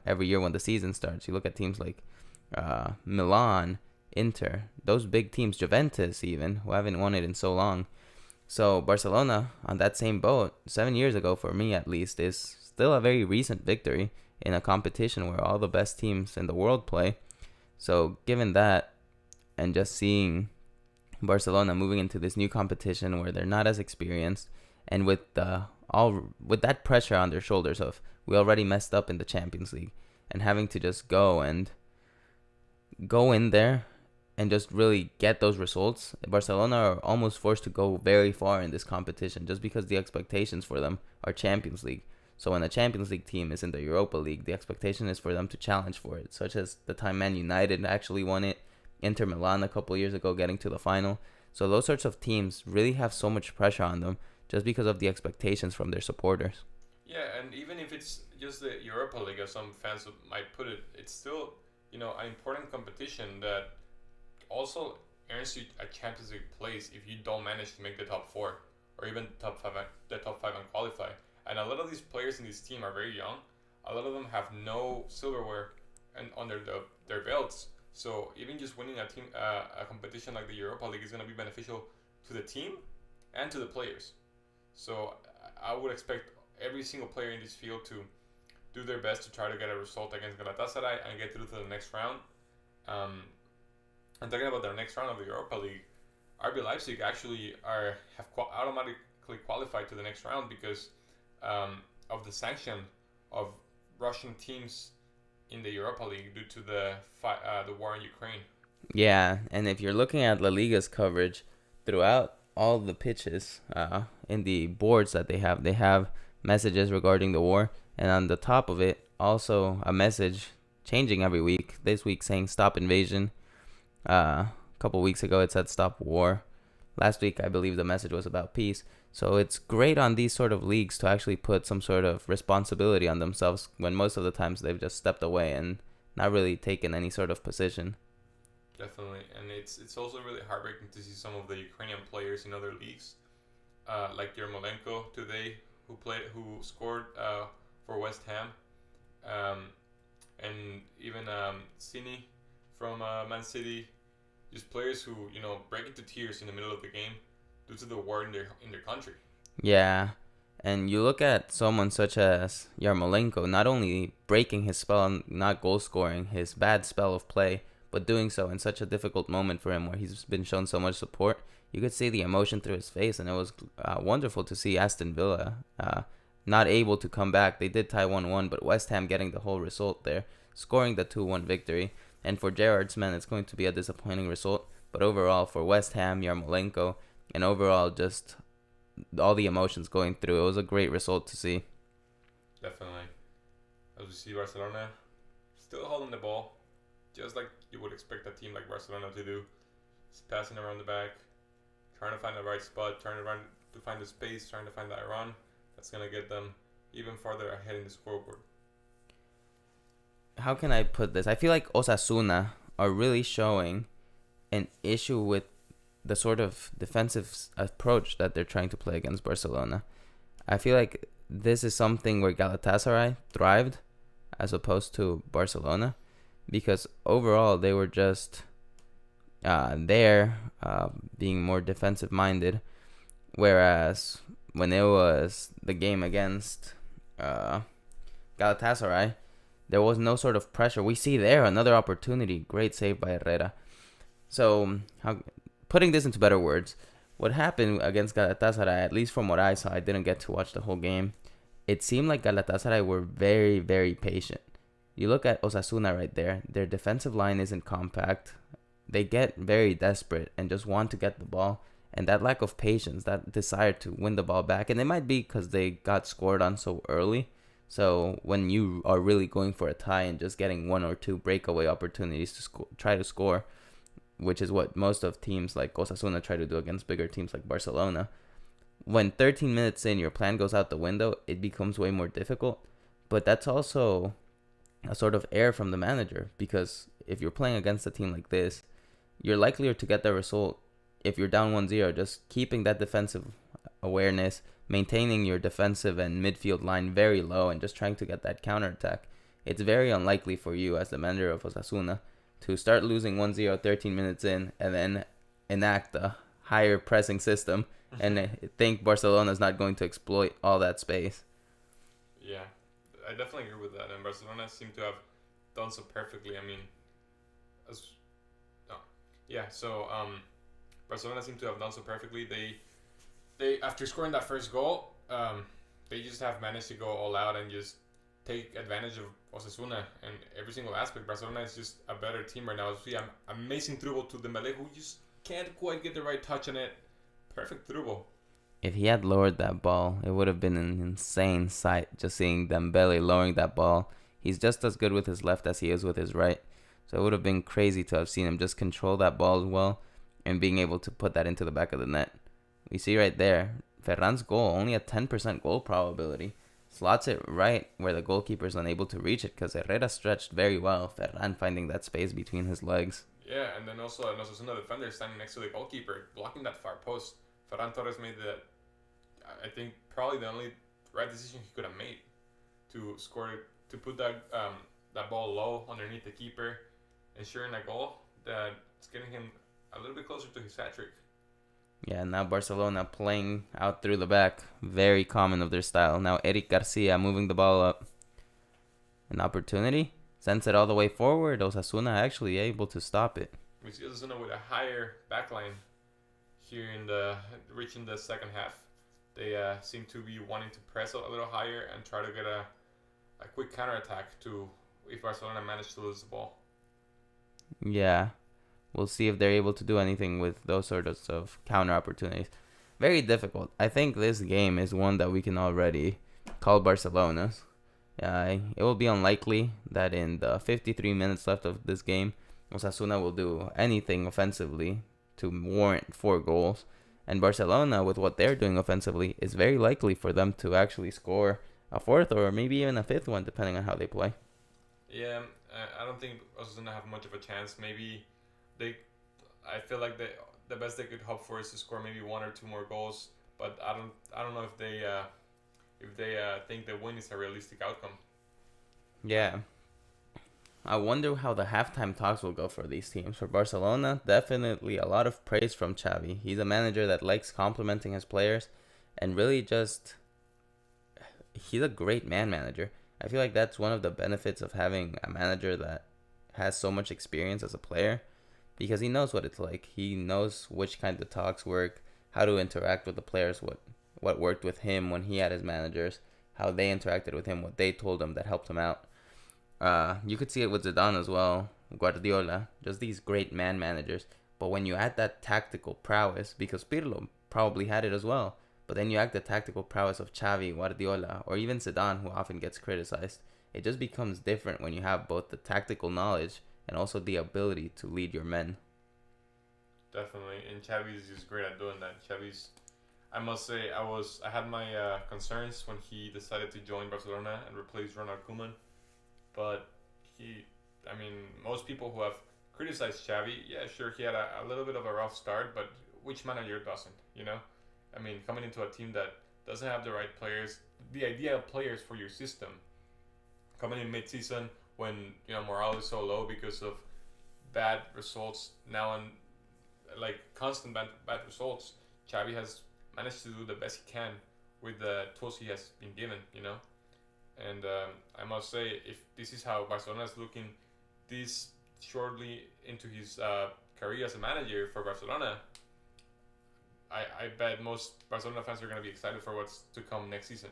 every year when the season starts. You look at teams like Milan, Inter, those big teams, Juventus even, who haven't won it in so long. So Barcelona on that same boat 7 years ago, for me at least, is still a very recent victory in a competition where all the best teams in the world play. So given that, and just seeing Barcelona moving into this new competition where they're not as experienced, and with with that pressure on their shoulders of we already messed up in the Champions League, and having to just go in there and just really get those results, Barcelona are almost forced to go very far in this competition just because the expectations for them are Champions League. So when a Champions League team is in the Europa League, the expectation is for them to challenge for it, such as the time Man United actually won it, Inter Milan a couple years ago getting to the final. So those sorts of teams really have so much pressure on them just because of the expectations from their supporters. Yeah, and even if it's just the Europa League, as some fans might put it, it's still, an important competition that also earns you a Champions League place if you don't manage to make the top four or even the top five and qualify. And a lot of these players in this team are very young. A lot of them have no silverware and under their belts. So even just winning a competition like the Europa League is going to be beneficial to the team and to the players. So I would expect every single player in this field to do their best to try to get a result against Galatasaray and get through to the next round. And talking about their next round of the Europa League, RB Leipzig actually have automatically qualified to the next round because of the sanction of Russian teams in the Europa League due to the war in Ukraine. Yeah, and if you're looking at La Liga's coverage throughout all the pitches in the boards that they have messages regarding the war, and on the top of it also a message changing every week. This week saying stop invasion. A couple weeks ago it said stop war. Last week I believe the message was about peace. So it's great on these sort of leagues to actually put some sort of responsibility on themselves when most of the times they've just stepped away and not really taken any sort of position. Definitely, and it's also really heartbreaking to see some of the Ukrainian players in other leagues, like Yarmolenko today, who scored for West Ham, and even Cini from Man City, just players who break into tears in the middle of the game due to the war in their country. Yeah, and you look at someone such as Yarmolenko, not only breaking his spell and not goal scoring, his bad spell of play, but doing so in such a difficult moment for him where he's been shown so much support. You could see the emotion through his face, and it was wonderful to see Aston Villa not able to come back. They did tie 1-1, but West Ham getting the whole result there, scoring the 2-1 victory. And for Gerrard's men, it's going to be a disappointing result. But overall, for West Ham, Yarmolenko, and overall just all the emotions going through, it was a great result to see. Definitely. As we see Barcelona still holding the ball, just like you would expect a team like Barcelona to do. Just passing around the back, trying to find the right spot, trying to find the space, trying to find that run. That's going to get them even farther ahead in the scoreboard. How can I put this? I feel like Osasuna are really showing an issue with the sort of defensive approach that they're trying to play against Barcelona. I feel like this is something where Galatasaray thrived as opposed to Barcelona, because overall they were just being more defensive minded, whereas when it was the game against Galatasaray, there was no sort of pressure. We see there another opportunity. Great save by Herrera. So, putting this into better words, what happened against Galatasaray, at least from what I saw, I didn't get to watch the whole game. It seemed like Galatasaray were very, very patient. You look at Osasuna right there. Their defensive line isn't compact. They get very desperate and just want to get the ball. And that lack of patience, that desire to win the ball back, and it might be because they got scored on so early. So when you are really going for a tie and just getting one or two breakaway opportunities to try to score, which is what most of teams like Osasuna try to do against bigger teams like Barcelona. When 13 minutes in, your plan goes out the window, it becomes way more difficult. But that's also a sort of error from the manager, because if you're playing against a team like this, you're likelier to get the result if you're down 1-0, just keeping that defensive awareness, maintaining your defensive and midfield line very low, and just trying to get that counterattack. It's very unlikely for you as the manager of Osasuna to start losing 1-0 13 minutes in and then enact a higher pressing system and think Barcelona is not going to exploit all that space. Yeah, I definitely agree with that. And Barcelona seem to have done so perfectly. I mean, Barcelona seem to have done so perfectly. They after scoring that first goal, they just have managed to go all out and just take advantage of Osasuna and every single aspect. Barcelona is just a better team right now. See, amazing through to Dembele, who just can't quite get the right touch on it. Perfect through. If he had lowered that ball, it would have been an insane sight just seeing Dembele lowering that ball. He's just as good with his left as he is with his right. So it would have been crazy to have seen him just control that ball as well and being able to put that into the back of the net. We see right there, Ferran's goal, only a 10% goal probability. Slots it right where the goalkeeper is unable to reach it because Herrera stretched very well. Ferran finding that space between his legs. Yeah, and then also an Osasuna defender standing next to the goalkeeper, blocking that far post. Ferran Torres made that, I think, probably the only right decision he could have made to score, to put that ball low underneath the keeper, ensuring a goal that's getting him a little bit closer to his hat-trick. Yeah, now Barcelona playing out through the back. Very common of their style. Now Eric Garcia moving the ball up. An opportunity. Sends it all the way forward. Osasuna actually able to stop it. We see Osasuna with a higher backline here reaching the second half. They seem to be wanting to press a little higher and try to get a quick counterattack to if Barcelona manage to lose the ball. Yeah. We'll see if they're able to do anything with those sorts of counter opportunities. Very difficult. I think this game is one that we can already call Barcelona's. It will be unlikely that in the 53 minutes left of this game, Osasuna will do anything offensively to warrant 4 goals. And Barcelona, with what they're doing offensively, is very likely for them to actually score a 4th or maybe even a 5th one, depending on how they play. Yeah, I don't think Osasuna have much of a chance. Maybe I feel like the best they could hope for is to score maybe 1 or 2 more goals. But I don't know if they think the win is a realistic outcome. Yeah. I wonder how the halftime talks will go for these teams. For Barcelona, definitely a lot of praise from Xavi. He's a manager that likes complimenting his players and really he's a great manager. I feel like that's one of the benefits of having a manager that has so much experience as a player, because he knows what it's like. He knows which kind of talks work, how to interact with the players, what worked with him when he had his managers, how they interacted with him, what they told him that helped him out. You could see it with Zidane as well, Guardiola, just these great managers. But when you add that tactical prowess, because Pirlo probably had it as well, but then you add the tactical prowess of Xavi, Guardiola, or even Zidane, who often gets criticized, it just becomes different when you have both the tactical knowledge and also the ability to lead your men. Definitely, and Xavi's just great at doing that. I must say, I had my concerns when he decided to join Barcelona and replace Ronald Koeman. But most people who have criticized Xavi, yeah, sure, he had a little bit of a rough start, but which manager doesn't, you know? Coming into a team that doesn't have the right players, the ideal players for your system, coming in mid-season when, morale is so low because of bad results now and, constant bad results, Xavi has managed to do the best he can with the tools he has been given, And I must say, if this is how Barcelona is looking this shortly into his career as a manager for Barcelona, I bet most Barcelona fans are going to be excited for what's to come next season.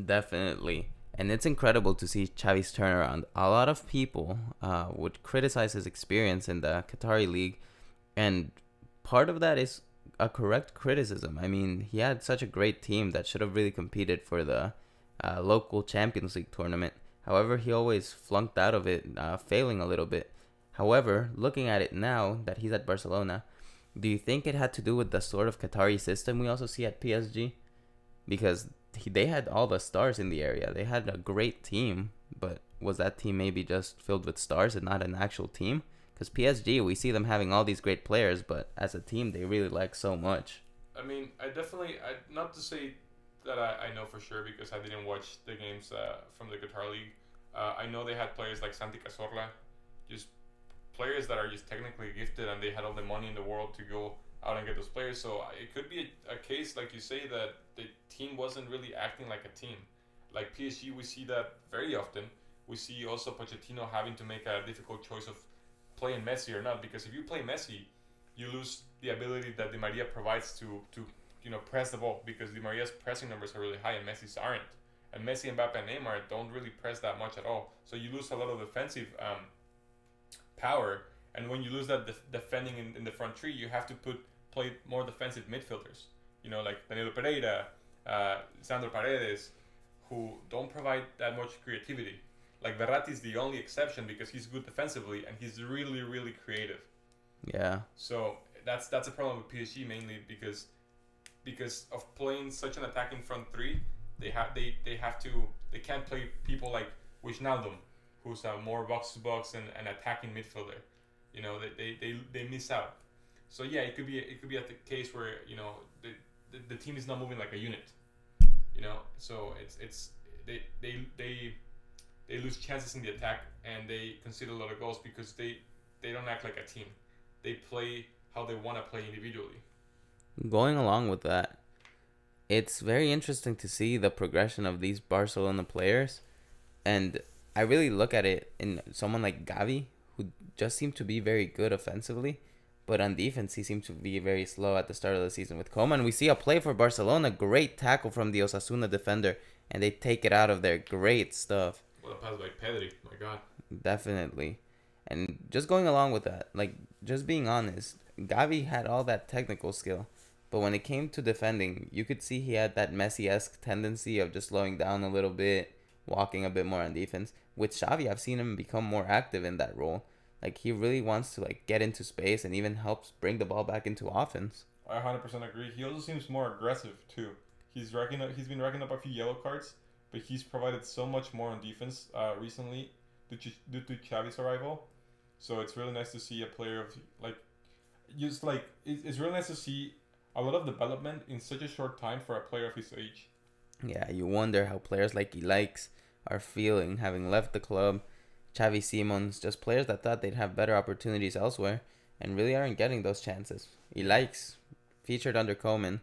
Definitely. And it's incredible to see Xavi's turnaround. A lot of people would criticize his experience in the Qatari League, and part of that is a correct criticism. He had such a great team that should have really competed for the local Champions League tournament. However, he always flunked out of it, failing a little bit. However, looking at it now that he's at Barcelona, do you think it had to do with the sort of Qatari system we also see at PSG? Because they had all the stars in the area. They had a great team, but was that team maybe just filled with stars and not an actual team? Because PSG, we see them having all these great players, but as a team, they really lack so much. I mean, not to say that I know for sure because I didn't watch the games from the Qatar League. I know they had players like Santi Cazorla, just players that are just technically gifted and they had all the money in the world to go out and get those players. So it could be a case, like you say, that the team wasn't really acting like a team. Like PSG, we see that very often. We see also Pochettino having to make a difficult choice of playing Messi or not, because if you play Messi, you lose the ability that Di Maria provides to press the ball, because Di Maria's pressing numbers are really high and Messi's aren't. And Messi, Mbappe, and Neymar don't really press that much at all. So you lose a lot of defensive power, and when you lose that defending in the front three, you have to play more defensive midfielders. Like Danilo Pereira, Sandro Paredes, who don't provide that much creativity. Like Verratti is the only exception because he's good defensively and he's really, really creative. Yeah. So that's a problem with PSG mainly because of playing such an attacking front three. They can't play people like Wijnaldum, who's a more box to box and an attacking midfielder. They miss out. So yeah, it could be at the case where the team is not moving like a unit. So it's they lose chances in the attack and they concede a lot of goals because they don't act like a team. They play how they want to play individually. Going along with that, it's very interesting to see the progression of these Barcelona players. And I really look at it in someone like Gavi, who just seemed to be very good offensively. But on defense, he seemed to be very slow at the start of the season with Coman. We see a play for Barcelona, great tackle from the Osasuna defender, and they take it out of there. Great stuff. What a pass by Pedri, my God. Definitely. And just going along with that, like, just being honest, Gavi had all that technical skill. But when it came to defending, you could see he had that Messi-esque tendency of just slowing down a little bit, walking a bit more on defense. With Xavi, I've seen him become more active in that role. Like, he really wants to, like, get into space and even helps bring the ball back into offense. I 100% agree. He also seems more aggressive, too. He's been racking up a few yellow cards, but he's provided so much more on defense recently due to Xavi's arrival. So it's really nice to see a player of, it's really nice to see a lot of development in such a short time for a player of his age. Yeah, you wonder how players like Ilaix are feeling having left the club. Xavi Simons, just players that thought they'd have better opportunities elsewhere and really aren't getting those chances. Ilaix, featured under Koeman.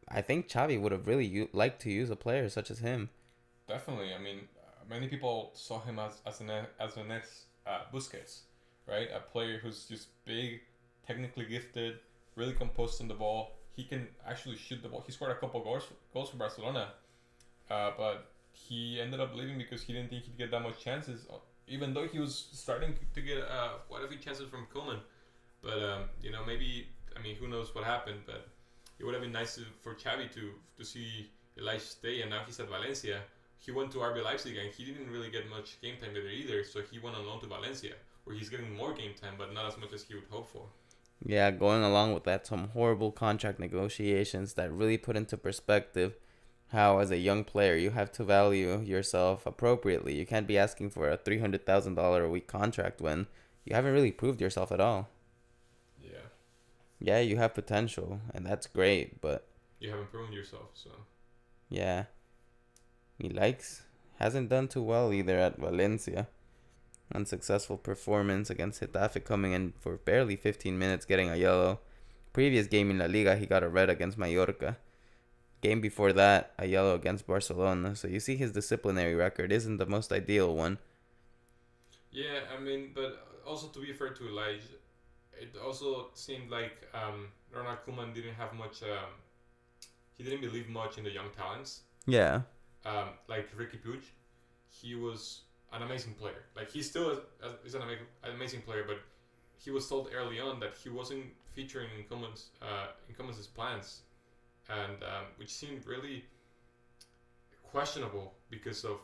I think Xavi would have really liked to use a player such as him. Definitely. I mean, many people saw him as the next Busquets, right? A player who's just big, technically gifted, really composed on the ball. He can actually shoot the ball. He scored a couple goals for Barcelona, but he ended up leaving because he didn't think he'd get that much chances, even though he was starting to get quite a few chances from Koeman. But maybe, who knows what happened, but it would have been nice for Xavi to see Elias stay, and now he's at Valencia. He went to RB Leipzig and he didn't really get much game time there either, so he went on loan to Valencia, where he's getting more game time, but not as much as he would hope for. Yeah, going along with that, some horrible contract negotiations that really put into perspective how, as a young player, you have to value yourself appropriately. You can't be asking for a $300,000 a week contract when you haven't really proved yourself at all. Yeah. Yeah, you have potential, and that's great, but you haven't proven yourself, so. Yeah. Ilaix hasn't done too well either at Valencia. Unsuccessful performance against Getafe, coming in for barely 15 minutes, getting a yellow. Previous game in La Liga, he got a red against Mallorca. Game before that, a yellow against Barcelona. So you see his disciplinary record isn't the most ideal one. Yeah, but also to be fair to Elijah, it also seemed like Ronald Koeman didn't have much. He didn't believe much in the young talents. Yeah. Like Ricky Puig, he was an amazing player. Like he still is an amazing player, but he was told early on that he wasn't featuring in Koeman's plans, and which seemed really questionable because of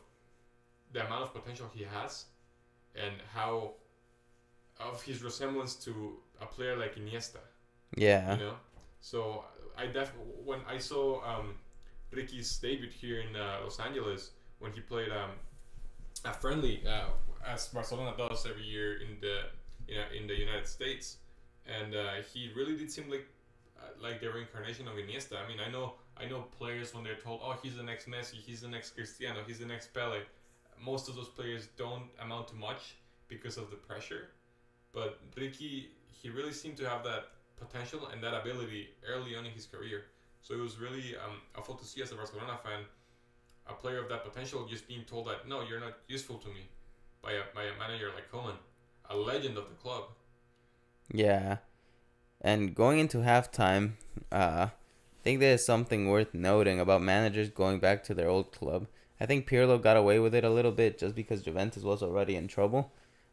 the amount of potential he has and how of his resemblance to a player like Iniesta. Yeah. You know, so when I saw Ricky's debut here in Los Angeles when he played a friendly as Barcelona does every year in the United States, and he really did seem like the reincarnation of Iniesta. I mean, I know players when they're told, oh, he's the next Messi, he's the next Cristiano, he's the next Pele. Most of those players don't amount to much because of the pressure, but Ricky, he really seemed to have that potential and that ability early on in his career. So it was really awful to see as a Barcelona fan a player of that potential just being told that no, you're not useful to me by a manager like Koeman, a legend of the club. Yeah. And going into halftime, I think there's something worth noting about managers going back to their old club. I think Pirlo got away with it a little bit just because Juventus was already in trouble.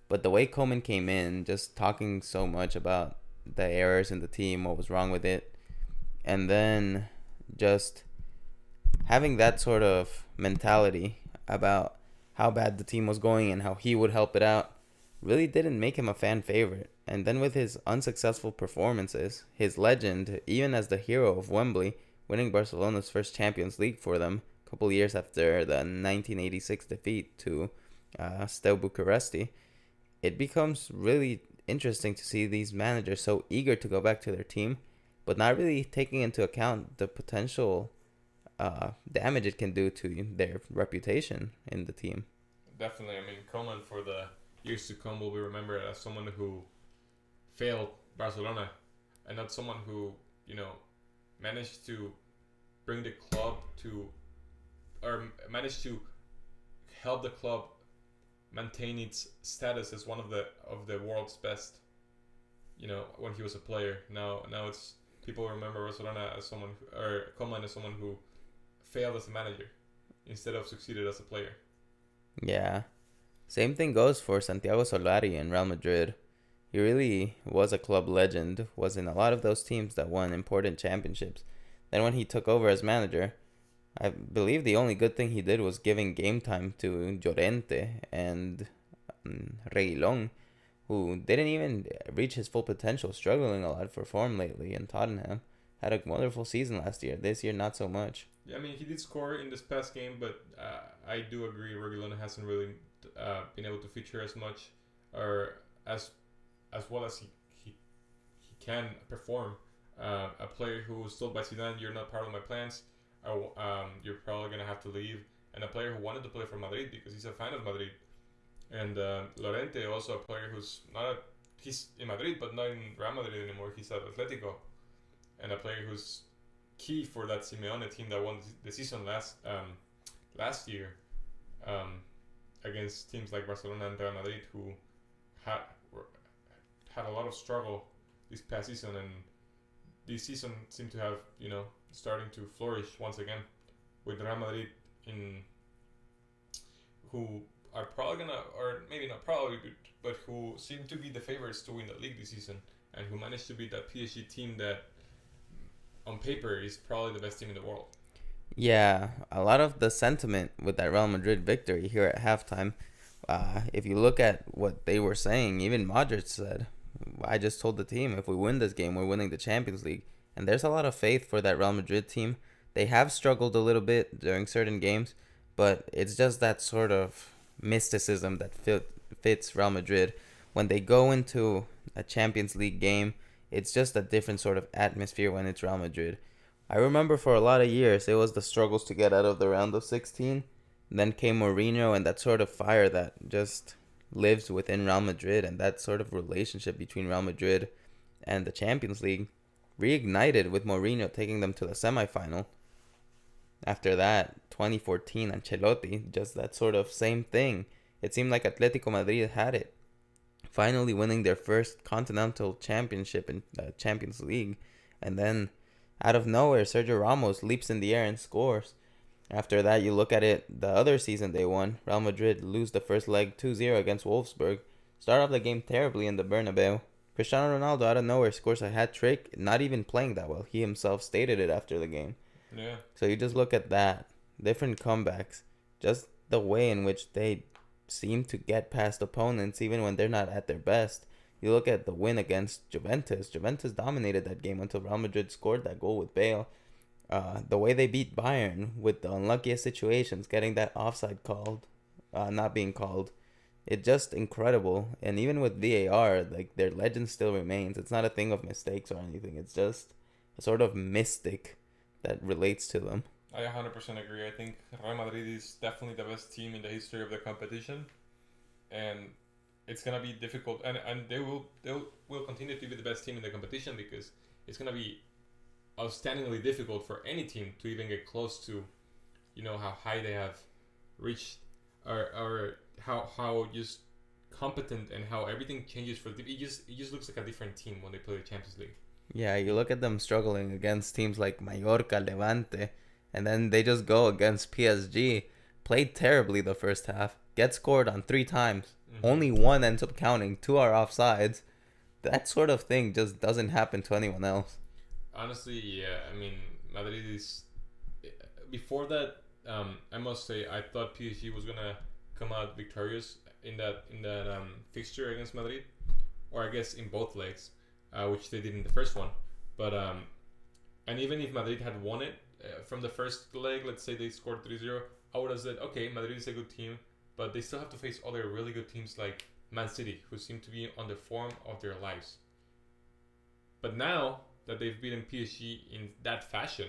But the way Koeman came in, just talking so much about the errors in the team, what was wrong with it, and then just having that sort of mentality about how bad the team was going and how he would help it out really didn't make him a fan favorite. And then with his unsuccessful performances, his legend, even as the hero of Wembley, winning Barcelona's first Champions League for them a couple years after the 1986 defeat to Steaua Bucuresti, it becomes really interesting to see these managers so eager to go back to their team, but not really taking into account the potential damage it can do to their reputation in the team. Definitely. I mean, Koeman for the years to come will be remembered as someone who failed Barcelona and not someone who, managed to bring the club to, or managed to help the club maintain its status as one of the world's best. When he was a player. Now it's people remember Barcelona as someone, or Koeman as someone who failed as a manager instead of succeeded as a player. Yeah. Same thing goes for Santiago Solari in Real Madrid. He really was a club legend, was in a lot of those teams that won important championships. Then when he took over as manager, I believe the only good thing he did was giving game time to Llorente and Reguilón, who didn't even reach his full potential, struggling a lot for form lately in Tottenham. Had a wonderful season last year. This year, not so much. Yeah, I mean, he did score in this past game, but I do agree Reguilón hasn't really been able to feature as much or as well as he can perform. A player who was told by Zidane, you're not part of my plans, you're probably going to have to leave. And a player who wanted to play for Madrid because he's a fan of Madrid. And Llorente, also a player who's he's in Madrid, but not in Real Madrid anymore. He's at Atletico. And a player who's key for that Simeone team that won the season last year against teams like Barcelona and Real Madrid, who had a lot of struggle this past season, and this season seemed to have starting to flourish once again with Real Madrid who are probably gonna, or maybe not probably, but who seem to be the favorites to win the league this season, and who managed to beat that PSG team that on paper is probably the best team in the world. Yeah, a lot of the sentiment with that Real Madrid victory here at halftime, if you look at what they were saying, even Modric said, I just told the team, if we win this game, we're winning the Champions League. And there's a lot of faith for that Real Madrid team. They have struggled a little bit during certain games, but it's just that sort of mysticism that fits Real Madrid. When they go into a Champions League game, it's just a different sort of atmosphere when it's Real Madrid. I remember for a lot of years, it was the struggles to get out of the round of 16. Then came Mourinho and that sort of fire that just lives within Real Madrid, and that sort of relationship between Real Madrid and the Champions League reignited with Mourinho taking them to the semifinal. After that, 2014, Ancelotti, just that sort of same thing. It seemed like Atletico Madrid had it, finally winning their first continental championship in the Champions League. And then, out of nowhere, Sergio Ramos leaps in the air and scores. After that, you look at it, the other season they won, Real Madrid lose the first leg 2-0 against Wolfsburg. Start off the game terribly in the Bernabeu. Cristiano Ronaldo out of nowhere scores a hat-trick, not even playing that well. He himself stated it after the game. Yeah. So you just look at that. Different comebacks. Just the way in which they seem to get past opponents even when they're not at their best. You look at the win against Juventus. Juventus dominated that game until Real Madrid scored that goal with Bale. The way they beat Bayern with the unluckiest situations, getting that offside called, not being called, it's just incredible. And even with VAR, like their legend still remains. It's not a thing of mistakes or anything. It's just a sort of mystic that relates to them. I 100% agree. I think Real Madrid is definitely the best team in the history of the competition, and it's gonna be difficult. And they will continue to be the best team in the competition because it's gonna be outstandingly difficult for any team to even get close to, how high they have reached, or how just competent and how everything changes for them. It just looks like a different team when they play the Champions League. Yeah, you look at them struggling against teams like Mallorca, Levante, and then they just go against PSG, played terribly the first half, get scored on 3 times. Mm-hmm. Only one ends up counting, 2 are offsides. That sort of thing just doesn't happen to anyone else. Honestly, yeah. I mean, Madrid is... Before that, I must say, I thought PSG was going to come out victorious in that fixture against Madrid. Or I guess in both legs, which they did in the first one. But and even if Madrid had won it from the first leg, let's say they scored 3-0, I would have said, okay, Madrid is a good team. But they still have to face other really good teams like Man City, who seem to be on the form of their lives. But now that they've beaten PSG in that fashion,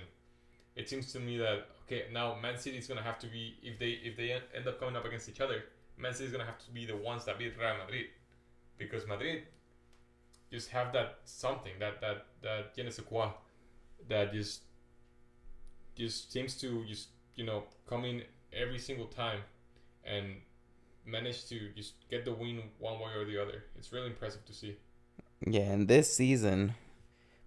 it seems to me that, okay, now Man City is going to have to be, if they end up coming up against each other, Man City is going to have to be the ones that beat Real Madrid. Because Madrid just have that something, that je ne sais quoi, that just seems to just, come in every single time and manage to just get the win one way or the other. It's really impressive to see. Yeah, and this season,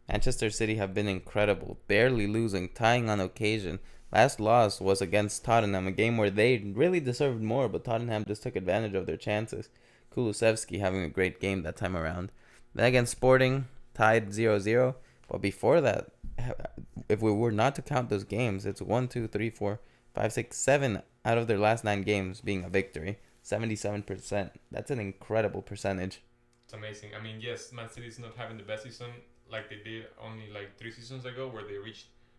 Manchester City have been incredible, barely losing, tying on occasion. Last loss was against Tottenham, a game where they really deserved more, but Tottenham just took advantage of their chances. Kulusevski having a great game that time around. Then against Sporting, tied 0-0. But before that, if we were not to count those games, it's 1, 2, 3, 4, 5, 6, 7 out of their last 9 games being a victory. 77%. That's an incredible percentage. It's amazing. I mean, yes, Man City is not having the best season like they did only like 3 seasons ago, where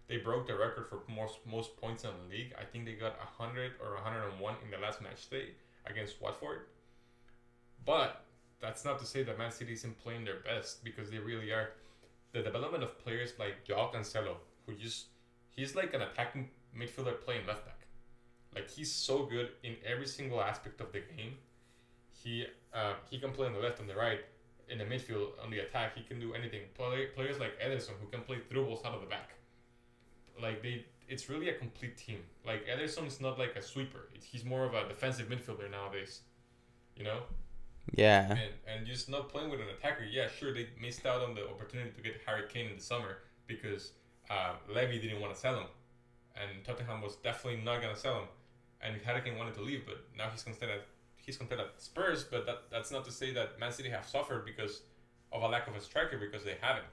they broke the record for most points in the league. I think they got 100 or 101 in the last match day against Watford. But that's not to say that Man City isn't playing their best, because they really are. The development of players like Joao Cancelo, he's like an attacking midfielder playing left back. Like, he's so good in every single aspect of the game. He can play on the left and the right, in the midfield, on the attack. He can do anything. Players like Ederson, who can play through balls out of the back. Like, it's really a complete team. Like, Ederson is not like a sweeper. He's more of a defensive midfielder nowadays. Yeah. And just not playing with an attacker. Yeah, sure, they missed out on the opportunity to get Harry Kane in the summer because Levy didn't want to sell him. And Tottenham was definitely not going to sell him. And Harry Kane wanted to leave, but now he's content at Spurs. But that's not to say that Man City have suffered because of a lack of a striker, because they haven't.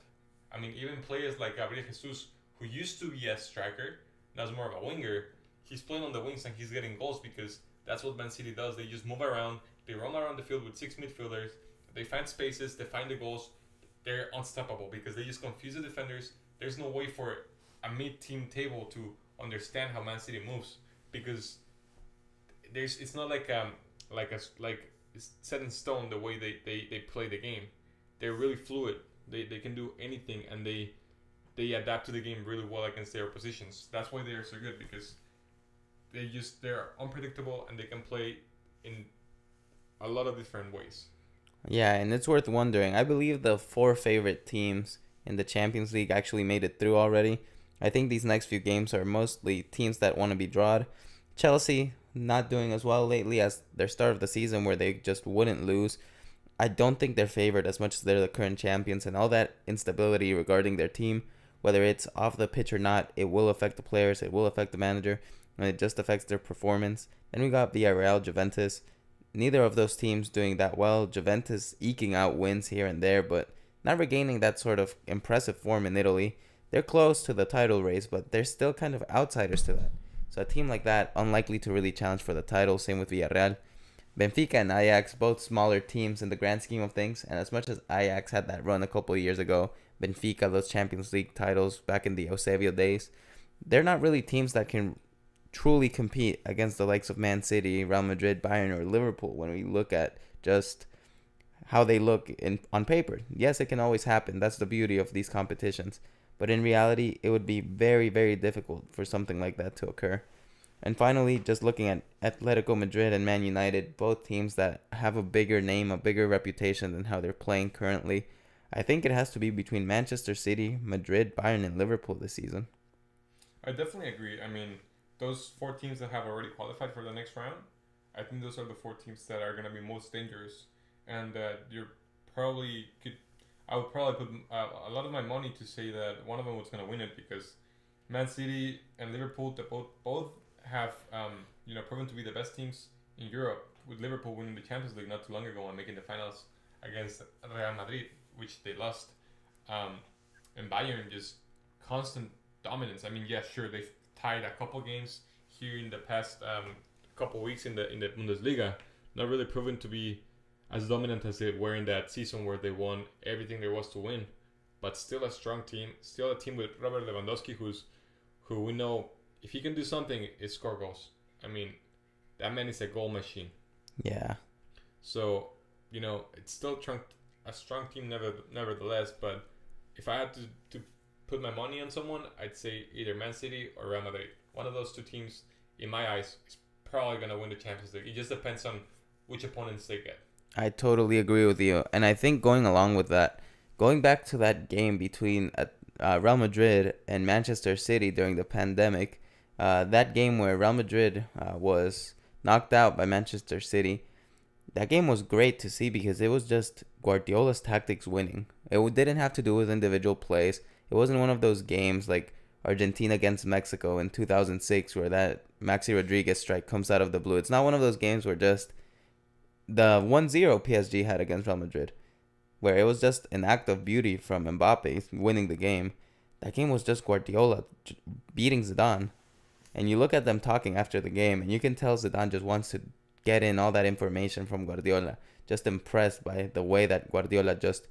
I mean, even players like Gabriel Jesus, who used to be a striker, now is more of a winger, he's playing on the wings and he's getting goals because that's what Man City does. They just move around. They run around the field with 6 midfielders. They find spaces. They find the goals. They're unstoppable because they just confuse the defenders. There's no way for a mid-team table to understand how Man City moves, because it's not like it's set in stone the way they play the game. They're really fluid. They can do anything, and they adapt to the game really well against their oppositions. That's why they're so good, because they're unpredictable and they can play in a lot of different ways. Yeah, and it's worth wondering. I believe the 4 favorite teams in the Champions League actually made it through already. I think these next few games are mostly teams that want to be drawed. Chelsea not doing as well lately as their start of the season, where they just wouldn't lose. I don't think they're favored as much as they're the current champions, and all that instability regarding their team, whether it's off the pitch or not, it will affect the players, it will affect the manager, and it just affects their performance. Then we got Villarreal, Juventus. Neither of those teams doing that well. Juventus eking out wins here and there, but not regaining that sort of impressive form in Italy. They're close to the title race, but they're still kind of outsiders to that. So a team like that, unlikely to really challenge for the title. Same with Villarreal. Benfica and Ajax, both smaller teams in the grand scheme of things, and as much as Ajax had that run a couple of years ago, Benfica, those Champions League titles back in the Eusebio days, they're not really teams that can truly compete against the likes of Man City, Real Madrid, Bayern, or Liverpool when we look at just how they look on paper. Yes, it can always happen. That's the beauty of these competitions. But in reality, it would be very, very difficult for something like that to occur. And finally, just looking at Atletico Madrid and Man United, both teams that have a bigger name, a bigger reputation than how they're playing currently, I think it has to be between Manchester City, Madrid, Bayern, and Liverpool this season. I definitely agree. I mean, those four teams that have already qualified for the next round, I think those are the four teams that are going to be most dangerous. And you're probably could. I would probably put a lot of my money to say that one of them was going to win it, because Man City and Liverpool, they both have proven to be the best teams in Europe. With Liverpool winning the Champions League not too long ago and making the finals against Real Madrid, which they lost, and Bayern just constant dominance. I mean, yeah, sure, they've tied a couple games here in the past couple weeks in the Bundesliga, not really proven to be as dominant as they were in that season where they won everything there was to win, but still a strong team, still a team with Robert Lewandowski, who we know if he can do something, it score goals. I mean, that man is a goal machine. Yeah. So it's still a strong team nevertheless. But if I had to put my money on someone, I'd say either Man City or Real Madrid. One of those two teams, in my eyes, is probably gonna win the Champions League. It just depends on which opponents they get. I totally agree with you. And I think going along with that, going back to that game between Real Madrid and Manchester City during the pandemic, that game where Real Madrid was knocked out by Manchester City, that game was great to see because it was just Guardiola's tactics winning. It didn't have to do with individual plays. It wasn't one of those games like Argentina against Mexico in 2006 where that Maxi Rodriguez strike comes out of the blue. It's not one of those games where just the 1-0 PSG had against Real Madrid, where it was just an act of beauty from Mbappe winning the game. That game was just Guardiola beating Zidane. And you look at them talking after the game, and you can tell Zidane just wants to get in all that information from Guardiola. Just impressed by the way that Guardiola just,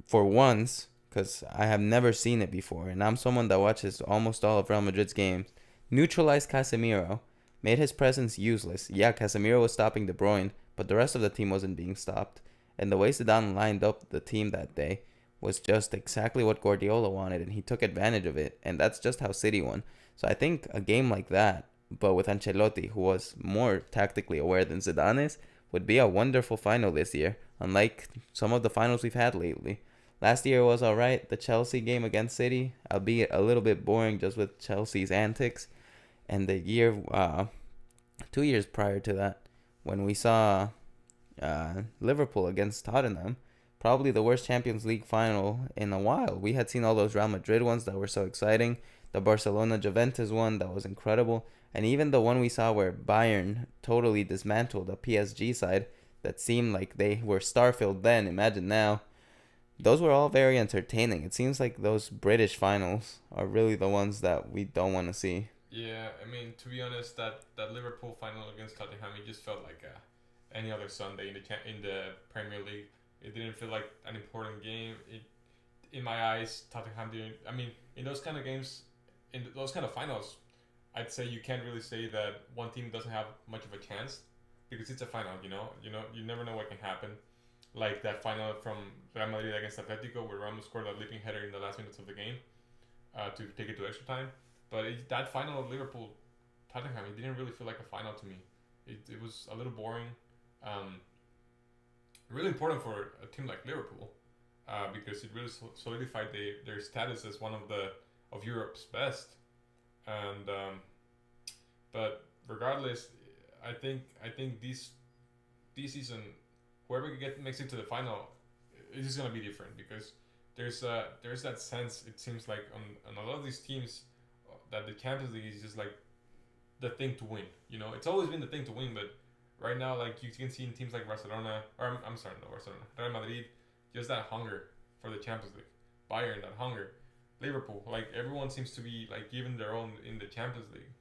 for once, because I have never seen it before, and I'm someone that watches almost all of Real Madrid's games, neutralized Casemiro, made his presence useless. Yeah, Casemiro was stopping De Bruyne, but the rest of the team wasn't being stopped. And the way Zidane lined up the team that day was just exactly what Guardiola wanted, and he took advantage of it. And that's just how City won. So I think a game like that, but with Ancelotti, who was more tactically aware than Zidane is, would be a wonderful final this year, unlike some of the finals we've had lately. Last year was alright, the Chelsea game against City, albeit a little bit boring just with Chelsea's antics. And the year, 2 years prior to that, when we saw Liverpool against Tottenham, probably the worst Champions League final in a while. We had seen all those Real Madrid ones that were so exciting, the Barcelona Juventus one that was incredible, and even the one we saw where Bayern totally dismantled the PSG side that seemed like they were star-filled then. Imagine now. Those were all very entertaining. It seems like those British finals are really the ones that we don't want to see. Yeah, I mean, to be honest, that Liverpool final against Tottenham, it just felt like any other Sunday in the Premier League. It didn't feel like an important game. In my eyes, Tottenham didn't. I mean, in those kind of games, in those kind of finals, I'd say you can't really say that one team doesn't have much of a chance because it's a final. You never know what can happen. Like that final from Real Madrid against Atletico, where Ramos scored a leaping header in the last minutes of the game to take it to extra time. But that final of Liverpool Tottenham, it didn't really feel like a final to me. It was a little boring. Really important for a team like Liverpool because it really solidified their status as one of Europe's best. And but regardless, I think this season, whoever makes it to the final, it is gonna be different because there's that sense. It seems like on a lot of these teams that the Champions League is just like the thing to win. It's always been the thing to win, but right now, like you can see in teams like Barcelona, or I'm sorry, no Barcelona, Real Madrid, just that hunger for the Champions League. Bayern, that hunger. Liverpool, like everyone seems to be like giving their own in the Champions League,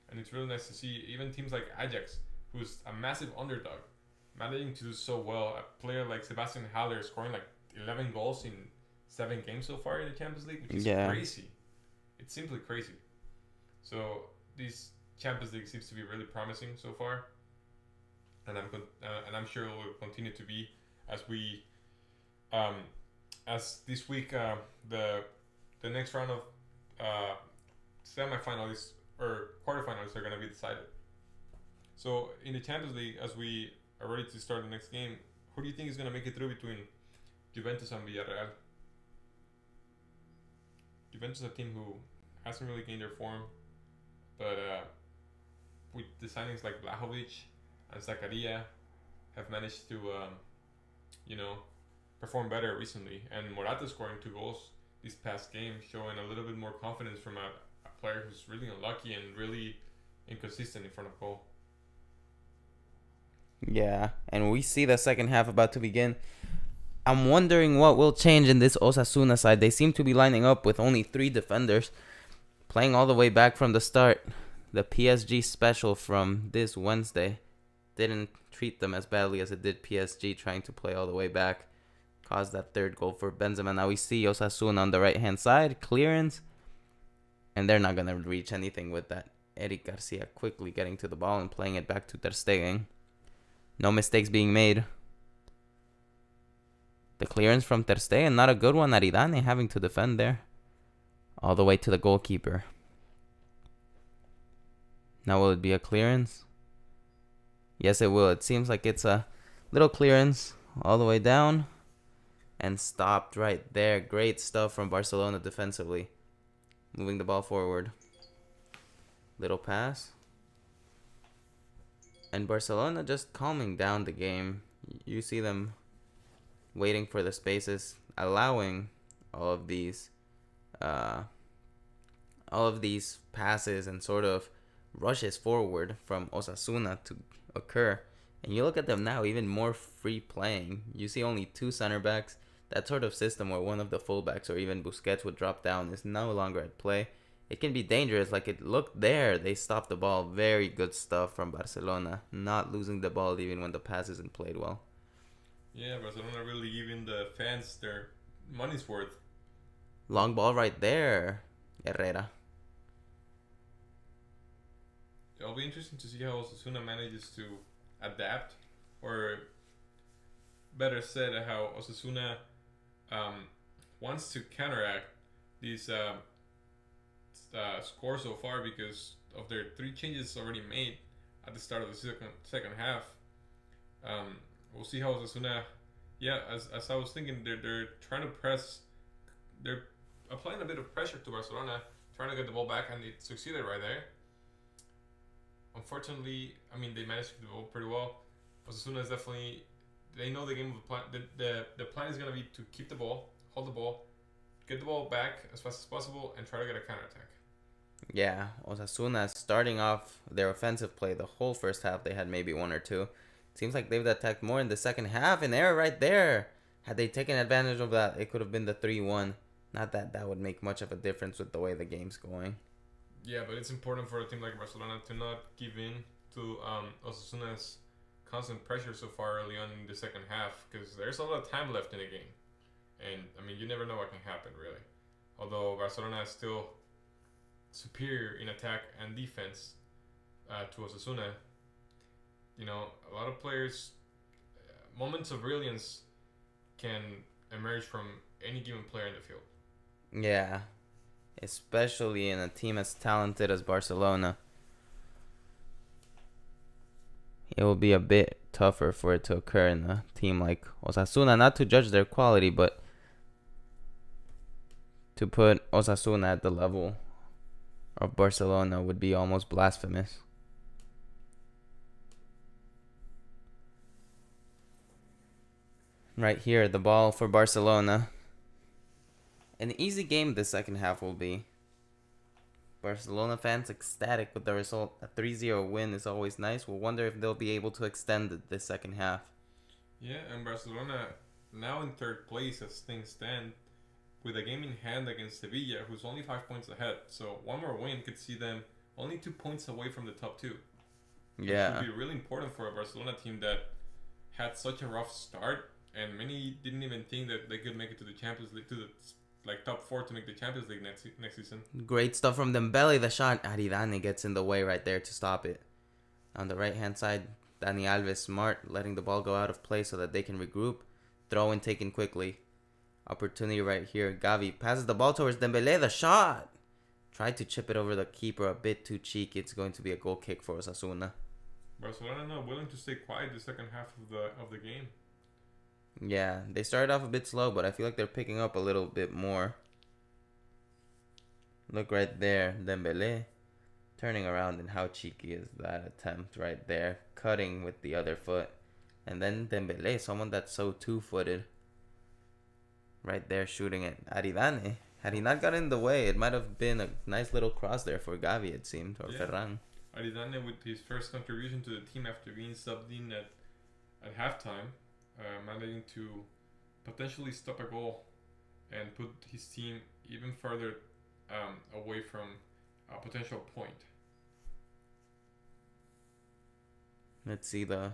and it's really nice to see. Even teams like Ajax, who's a massive underdog, managing to do so well. A player like Sebastian Haller scoring like 11 goals in 7 games so far in the Champions League, which is crazy. It's simply crazy. So this Champions League seems to be really promising so far, and I'm sure it will continue to be as we as this week the next round of semifinalists or quarterfinalists are going to be decided. So in the Champions League, as we are ready to start the next game, who do you think is going to make it through between Juventus and Villarreal? Juventus is a team who hasn't really gained their form, but with the signings like Blahovic and Zakaria have managed to perform better recently. And Morata scoring 2 goals this past game, showing a little bit more confidence from a player who's really unlucky and really inconsistent in front of goal. Yeah, and we see the second half about to begin. I'm wondering what will change in this Osasuna side. They seem to be lining up with only 3 defenders, playing all the way back from the start. The PSG special from this Wednesday didn't treat them as badly as it did PSG, trying to play all the way back. Caused that 3rd goal for Benzema. Now we see Osasuna on the right-hand side, clearance, and they're not going to reach anything with that. Eric Garcia quickly getting to the ball and playing it back to Ter Stegen. No mistakes being made. The clearance from Ter Stegen, not a good one. Aridane having to defend there. All the way to the goalkeeper. Now will it be a clearance? Yes, it will. It seems like it's a little clearance all the way down. And stopped right there. Great stuff from Barcelona defensively. Moving the ball forward. Little pass. And Barcelona just calming down the game. You see them waiting for the spaces, allowing all of these passes and sort of rushes forward from Osasuna to occur. And you look at them now, even more free playing. You see only 2 center backs. That sort of system where one of the fullbacks or even Busquets would drop down is no longer at play. It can be dangerous. Like it looked there. They stopped the ball. Very good stuff from Barcelona. Not losing the ball even when the pass isn't played well. Yeah, Barcelona really giving the fans their money's worth. Long ball right there. Herrera. It'll be interesting to see how Osasuna manages to adapt, or better said, how Osasuna wants to counteract these score so far because of their 3 changes already made at the start of the second half. We'll see how Osasuna, as I was thinking, they're trying to press, they're applying a bit of pressure to Barcelona, trying to get the ball back, and it succeeded right there. Unfortunately, I mean, they managed to get the ball pretty well. Osasuna is definitely, they know the game of the plan. The plan is going to be to keep the ball, hold the ball, get the ball back as fast as possible, and try to get a counterattack. Yeah, Osasuna starting off their offensive play the whole first half. They had maybe 1 or 2. Seems like they've attacked more in the second half. An error right there. Had they taken advantage of that, it could have been the 3-1. Not that that would make much of a difference with the way the game's going. Yeah, but it's important for a team like Barcelona to not give in to Osasuna's constant pressure so far early on in the second half, because there's a lot of time left in the game. And, I mean, you never know what can happen, really. Although Barcelona is still superior in attack and defense to Osasuna, you know, a lot of players, moments of brilliance can emerge from any given player in the field. Yeah, especially in a team as talented as Barcelona. It will be a bit tougher for it to occur in a team like Osasuna. Not to judge their quality, but to put Osasuna at the level of Barcelona would be almost blasphemous. Right here, the ball for Barcelona. An easy game this second half will be. Barcelona fans ecstatic with the result. A 3-0 win is always nice. We'll wonder if they'll be able to extend it this second half. Yeah, and Barcelona now in 3rd place as things stand, with a game in hand against Sevilla, who's only 5 points ahead. So 1 more win could see them only 2 points away from the top 2. which would Yeah. be really important for a Barcelona team that had such a rough start, and many didn't even think that they could make it to the Champions League, to the like top four to make the Champions League next season. Great stuff from Dembele. The shot. Aridane gets in the way right there to stop it. On the right hand side, Dani Alves smart, letting the ball go out of play so that they can regroup. Throw in taken quickly. Opportunity right here. Gavi passes the ball towards Dembele. The shot. Tried to chip it over the keeper a bit too cheeky. It's going to be a goal kick for Osasuna. Barcelona not willing to stay quiet the second half of the game. Yeah, they started off a bit slow, but I feel like they're picking up a little bit more. Look right there, Dembele turning around, and how cheeky is that attempt right there, cutting with the other foot. And then Dembele, someone that's so two-footed, right there shooting at Aridane. Had he not got in the way, it might have been a nice little cross there for Gavi, it seemed, or Ferran. Aridane with his first contribution to the team after being subbed in at halftime, managing to potentially stop a goal and put his team even further away from a potential point. Let's see the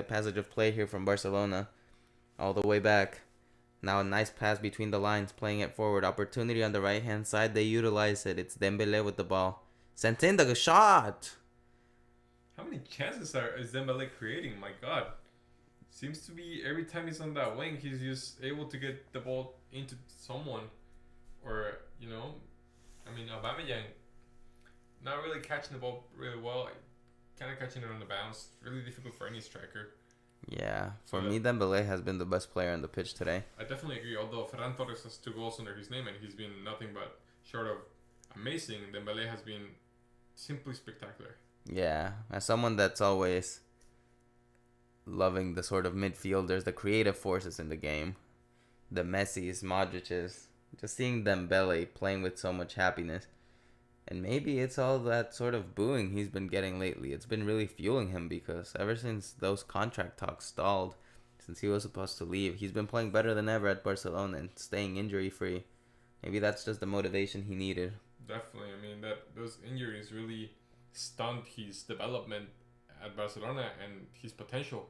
passage of play here from Barcelona, all the way back. Now a nice pass between the lines, playing it forward. Opportunity on the right hand side. They utilize it. It's Dembele with the ball. Sent in the shot. How many chances is Dembele creating? My God, seems to be every time he's on that wing, he's just able to get the ball into someone, or I mean, Aubameyang not really catching the ball really well. Kind of catching it on the bounce. Really difficult for any striker. Yeah, for me, Dembele has been the best player on the pitch today. I definitely agree. Although Ferran Torres has 2 goals under his name and he's been nothing but short of amazing, Dembele has been simply spectacular. Yeah, as someone that's always loving the sort of midfielders, the creative forces in the game, the Messis, Modric's, just seeing Dembele playing with so much happiness. And maybe it's all that sort of booing he's been getting lately. It's been really fueling him, because ever since those contract talks stalled, since he was supposed to leave, he's been playing better than ever at Barcelona and staying injury free. Maybe that's just the motivation he needed. Definitely. I mean, those injuries really stunned his development at Barcelona and his potential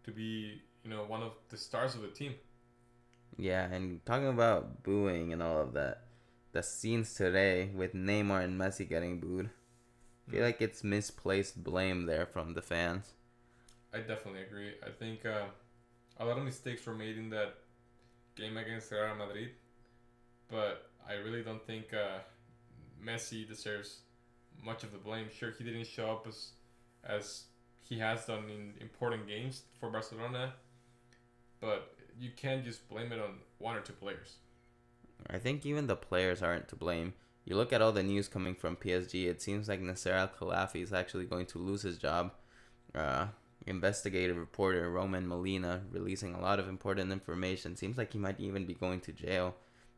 to be, one of the stars of the team. Yeah, and talking about booing and all of that, the scenes today with Neymar and Messi getting booed, I feel like it's misplaced blame there from the fans. I definitely agree. I think a lot of mistakes were made in that game against Real Madrid, but I really don't think Messi deserves much of the blame. Sure, he didn't show up as he has done in important games for Barcelona, but you can't just blame it on 1 or 2 players. I think even the players aren't to blame. You look at all the news coming from PSG, it seems like Nasser Al-Khelaifi is actually going to lose his job. Investigative reporter Roman Molina releasing a lot of important information. Seems like he might even be going to jail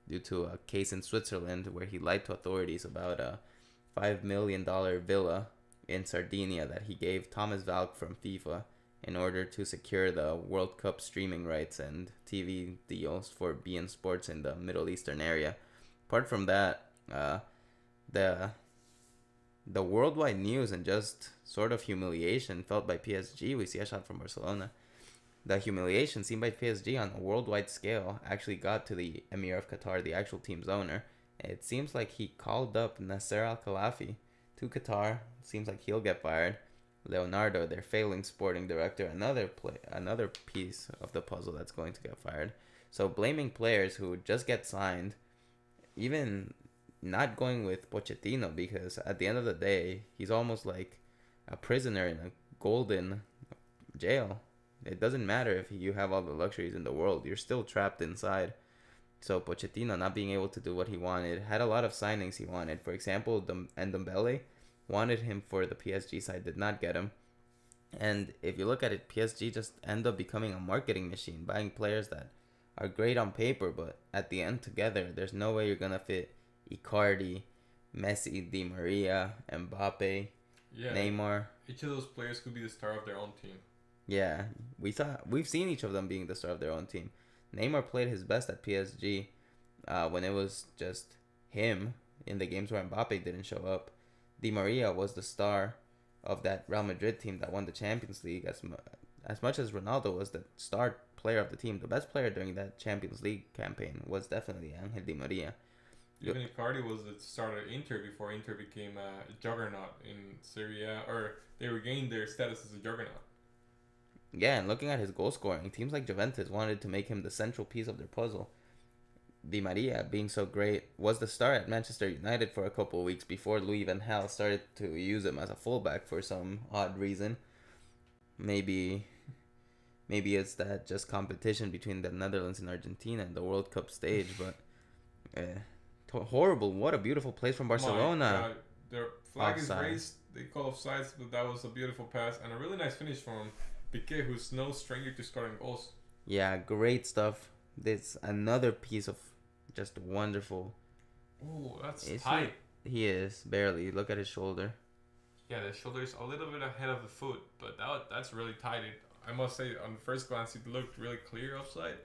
due to a case in Switzerland where he lied to authorities about a $5 million villa in Sardinia that he gave Thomas Valk from FIFA in order to secure the World Cup streaming rights and TV deals for beIN Sports in the Middle Eastern area. Apart from that, the worldwide news and just sort of humiliation felt by PSG. We see a shot from Barcelona. The humiliation seen by PSG on a worldwide scale actually got to the Emir of Qatar, the actual team's owner. It seems like he called up Nasser Al-Khelaifi to Qatar. Seems like he'll get fired. Leonardo, their failing sporting director, another piece of the puzzle that's going to get fired. So blaming players who just get signed, even not going with Pochettino, because at the end of the day, he's almost like a prisoner in a golden jail. It doesn't matter if you have all the luxuries in the world, you're still trapped inside. So Pochettino not being able to do what he wanted, had a lot of signings he wanted. For example, Dembele wanted him for the PSG side, did not get him. And if you look at it, PSG just end up becoming a marketing machine, buying players that are great on paper, but at the end together, there's no way you're going to fit Icardi, Messi, Di Maria, Mbappe, Neymar. Each of those players could be the star of their own team. Yeah, we've seen each of them being the star of their own team. Neymar played his best at PSG when it was just him in the games where Mbappe didn't show up. Di Maria was the star of that Real Madrid team that won the Champions League. As much as Ronaldo was the star player of the team, the best player during that Champions League campaign was definitely Angel Di Maria. Even Icardi was the starter at Inter before Inter became a juggernaut in Serie A, or they regained their status as a juggernaut. Yeah, and looking at his goal scoring, teams like Juventus wanted to make him the central piece of their puzzle. Di Maria, being so great, was the star at Manchester United for a couple of weeks before Louis van Gaal started to use him as a fullback for some odd reason. Maybe it's that just competition between the Netherlands and Argentina in the World Cup stage, but horrible. What a beautiful place from Barcelona. Their flag Offside. is raised. They call offsides, but that was a beautiful pass and a really nice finish from Piqué, who's no stranger to scoring goals. Yeah, great stuff. This another piece of just wonderful. Oh, that's Is tight. He is barely. Look at his shoulder. Yeah, the shoulder is a little bit ahead of the foot, but that's really tight. I must say, on first glance, it looked really clear offside,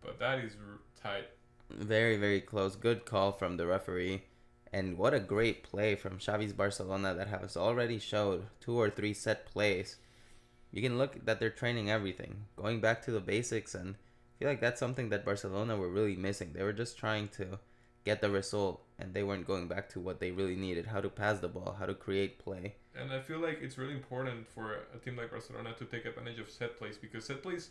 but that is tight. Very, very close. Good call from the referee. And what a great play from Xavi's Barcelona that has already showed 2 or 3 set plays. You can look that they're training everything, going back to the basics, and I feel like that's something that Barcelona were really missing. They were just trying to get the result, and they weren't going back to what they really needed, how to pass the ball, how to create play. And I feel like it's really important for a team like Barcelona to take advantage of set plays, because set plays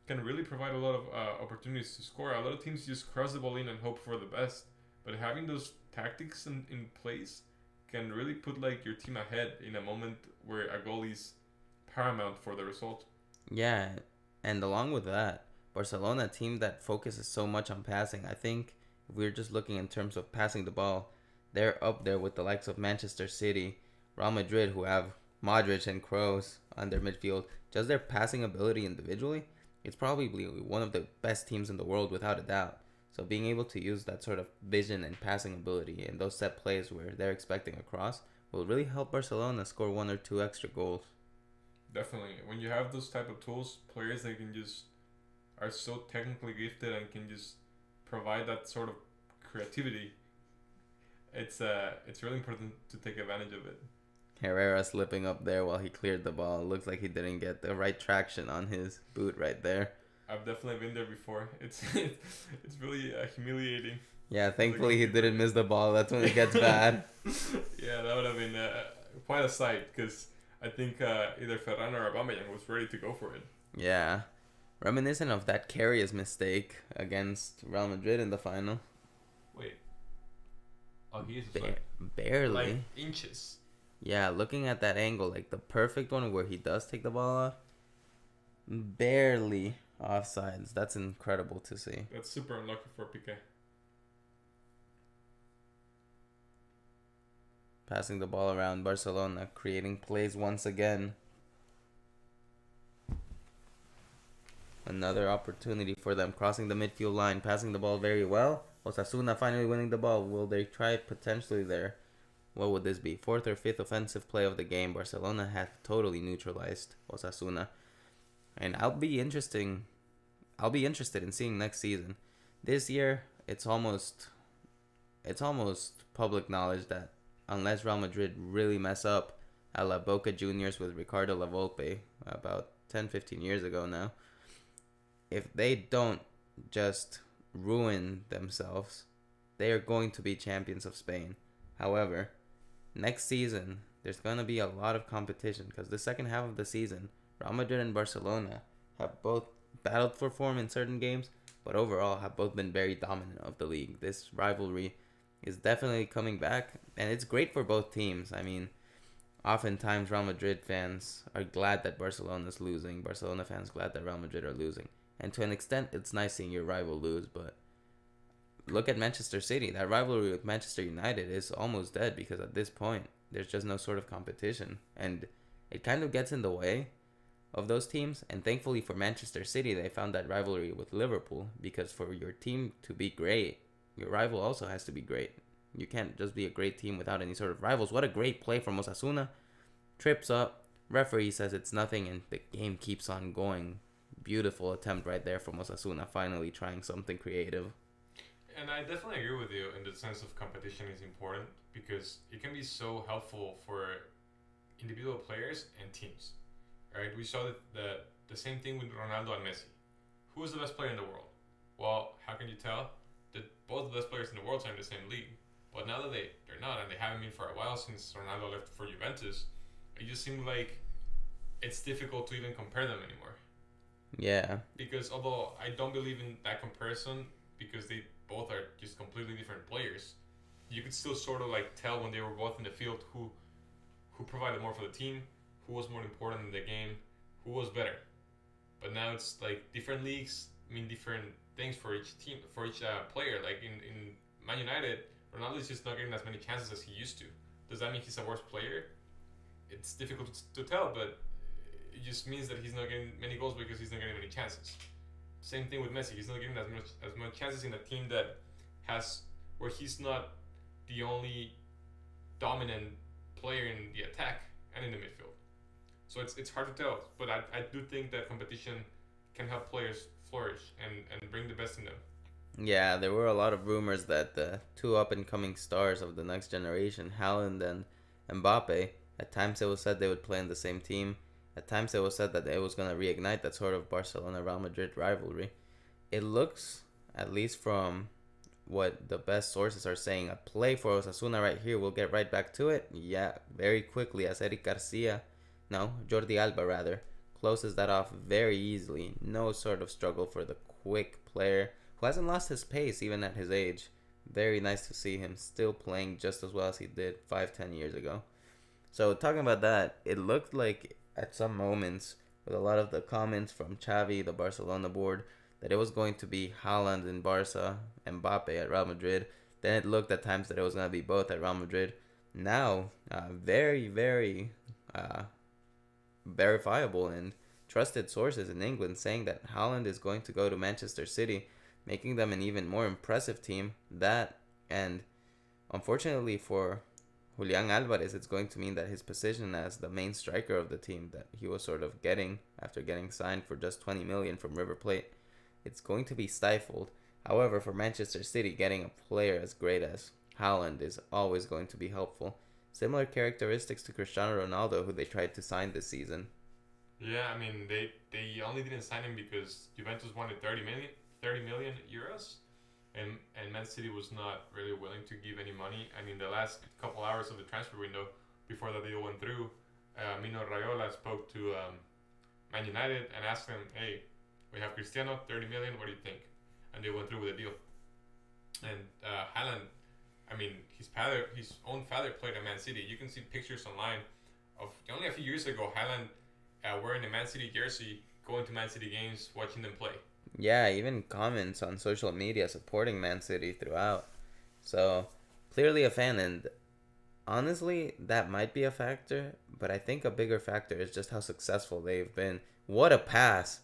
can really provide a lot of opportunities to score. A lot of teams just cross the ball in and hope for the best, but having those tactics in place can really put like your team ahead in a moment where a goal is paramount for the result. Yeah, and along with that, Barcelona, a team that focuses so much on passing, I think if we're just looking in terms of passing the ball, they're up there with the likes of Manchester City, Real Madrid, who have Modric and Kroos on their midfield. Just their passing ability individually, it's probably one of the best teams in the world without a doubt. So being able to use that sort of vision and passing ability in those set plays where they're expecting a cross will really help Barcelona score 1 or 2 extra goals. Definitely. When you have those type of tools, players that can just are so technically gifted and can just provide that sort of creativity, it's really important to take advantage of it. Herrera slipping up there while he cleared the ball. Looks like he didn't get the right traction on his boot right there. I've definitely been there before. It's really humiliating. Yeah, thankfully he didn't miss the ball. That's when it gets bad. Yeah, that would have been quite a sight, because I think either Ferran or Aubameyang was ready to go for it. Yeah. Reminiscent of that Karius mistake against Real Madrid in the final. Wait. Oh, he is Barely. like inches. Yeah, looking at that angle, like the perfect one where he does take the ball off. Barely offsides. That's incredible to see. That's super unlucky for Piqué. Passing the ball around Barcelona, creating plays once again. Another opportunity for them, crossing the midfield line, passing the ball very well. Osasuna finally winning the ball. Will they try potentially their, what would this be, 4th or 5th offensive play of the game? Barcelona have totally neutralized Osasuna. And I'll be interested in seeing next season. This year, it's almost public knowledge that unless Real Madrid really mess up a la Boca Juniors with Ricardo Lavolpe about 10-15 years ago now, if they don't just ruin themselves, they are going to be champions of Spain. However, next season, there's going to be a lot of competition because the second half of the season, Real Madrid and Barcelona have both battled for form in certain games, but overall have both been very dominant of the league. This rivalry is definitely coming back, and it's great for both teams. I mean, oftentimes Real Madrid fans are glad that Barcelona's losing. Barcelona fans glad that Real Madrid are losing. And to an extent, it's nice seeing your rival lose, but look at Manchester City. That rivalry with Manchester United is almost dead because at this point, there's just no sort of competition. And it kind of gets in the way of those teams. And thankfully for Manchester City, they found that rivalry with Liverpool, because for your team to be great, your rival also has to be great. You can't just be a great team without any sort of rivals. What a great play from Osasuna. Trips up. Referee says it's nothing, and the game keeps on going. Beautiful attempt right there from Osasuna, finally trying something creative. And I definitely agree with you in the sense of competition is important, because it can be so helpful for individual players and teams. Right? We saw the same thing with Ronaldo and Messi. Who is the best player in the world? Well, how can you tell that both the best players in the world are in the same league? But now that they're not, and they haven't been for a while since Ronaldo left for Juventus, it just seems like it's difficult to even compare them anymore. Yeah. Because although I don't believe in that comparison, because they both are just completely different players, you could still sort of like tell when they were both in the field who provided more for the team, who was more important in the game, who was better. But now it's like different leagues mean different things for each team, for each player. Like in Man United, Ronaldo is just not getting as many chances as he used to. Does that mean he's a worse player? It's difficult to tell, but it just means that he's not getting many goals because he's not getting many chances. Same thing with Messi. He's not getting as much chances in a team that has where he's not the only dominant player in the attack and in the midfield. So it's hard to tell, but I do think that competition can help players flourish and bring the best in them. Yeah, there were a lot of rumors that the two up-and-coming stars of the next generation, Haaland and Mbappe, at times it was said they would play in the same team. At times it was said that it was going to reignite that sort of Barcelona-Real Madrid rivalry. It looks, at least from what the best sources are saying, a play for Osasuna right here. We'll get right back to it. Yeah, very quickly as Jordi Alba rather, closes that off very easily. No sort of struggle for the quick player who hasn't lost his pace even at his age. Very nice to see him still playing just as well as he did 5-10 years ago. So talking about that, it looked like at some moments with a lot of the comments from Xavi, the Barcelona board, that it was going to be Haaland in Barca, Mbappe at Real Madrid. Then it looked at times that it was going to be both at Real Madrid. Now, very verifiable and trusted sources in England saying that Haaland is going to go to Manchester City, making them an even more impressive team. That, and unfortunately for Julian Alvarez, it's going to mean that his position as the main striker of the team that he was sort of getting after getting signed for just 20 million from River Plate, it's going to be stifled. However, for Manchester City, getting a player as great as Haaland is always going to be helpful. Similar characteristics to Cristiano Ronaldo, who they tried to sign this season. Yeah, I mean they only didn't sign him because Juventus wanted 30 million euros, and Man City was not really willing to give any money. I mean, the last couple hours of the transfer window before the deal went through, Mino Raiola spoke to Man United and asked them, "Hey, we have Cristiano, 30 million. What do you think?" And they went through with the deal. And Haaland, I mean, his own father played at Man City. You can see pictures online of only a few years ago, Haaland wearing a Man City jersey, going to Man City games, watching them play. Yeah, even comments on social media supporting Man City throughout. So, clearly a fan, and honestly, that might be a factor, but I think a bigger factor is just how successful they've been. What a pass!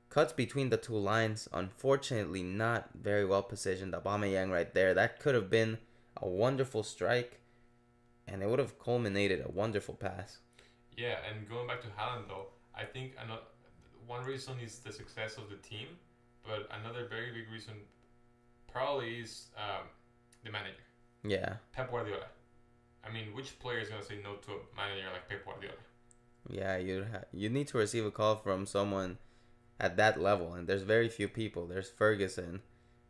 Cuts between the two lines, unfortunately not very well positioned. Aubameyang right there. That could have been a wonderful strike, and it would have culminated a wonderful pass. Yeah, and going back to Haaland though, I think one reason is the success of the team, but another very big reason probably is the manager. Yeah. Pep Guardiola. I mean, which player is going to say no to a manager like Pep Guardiola? Yeah, you need to receive a call from someone at that level, and there's very few people. There's Ferguson,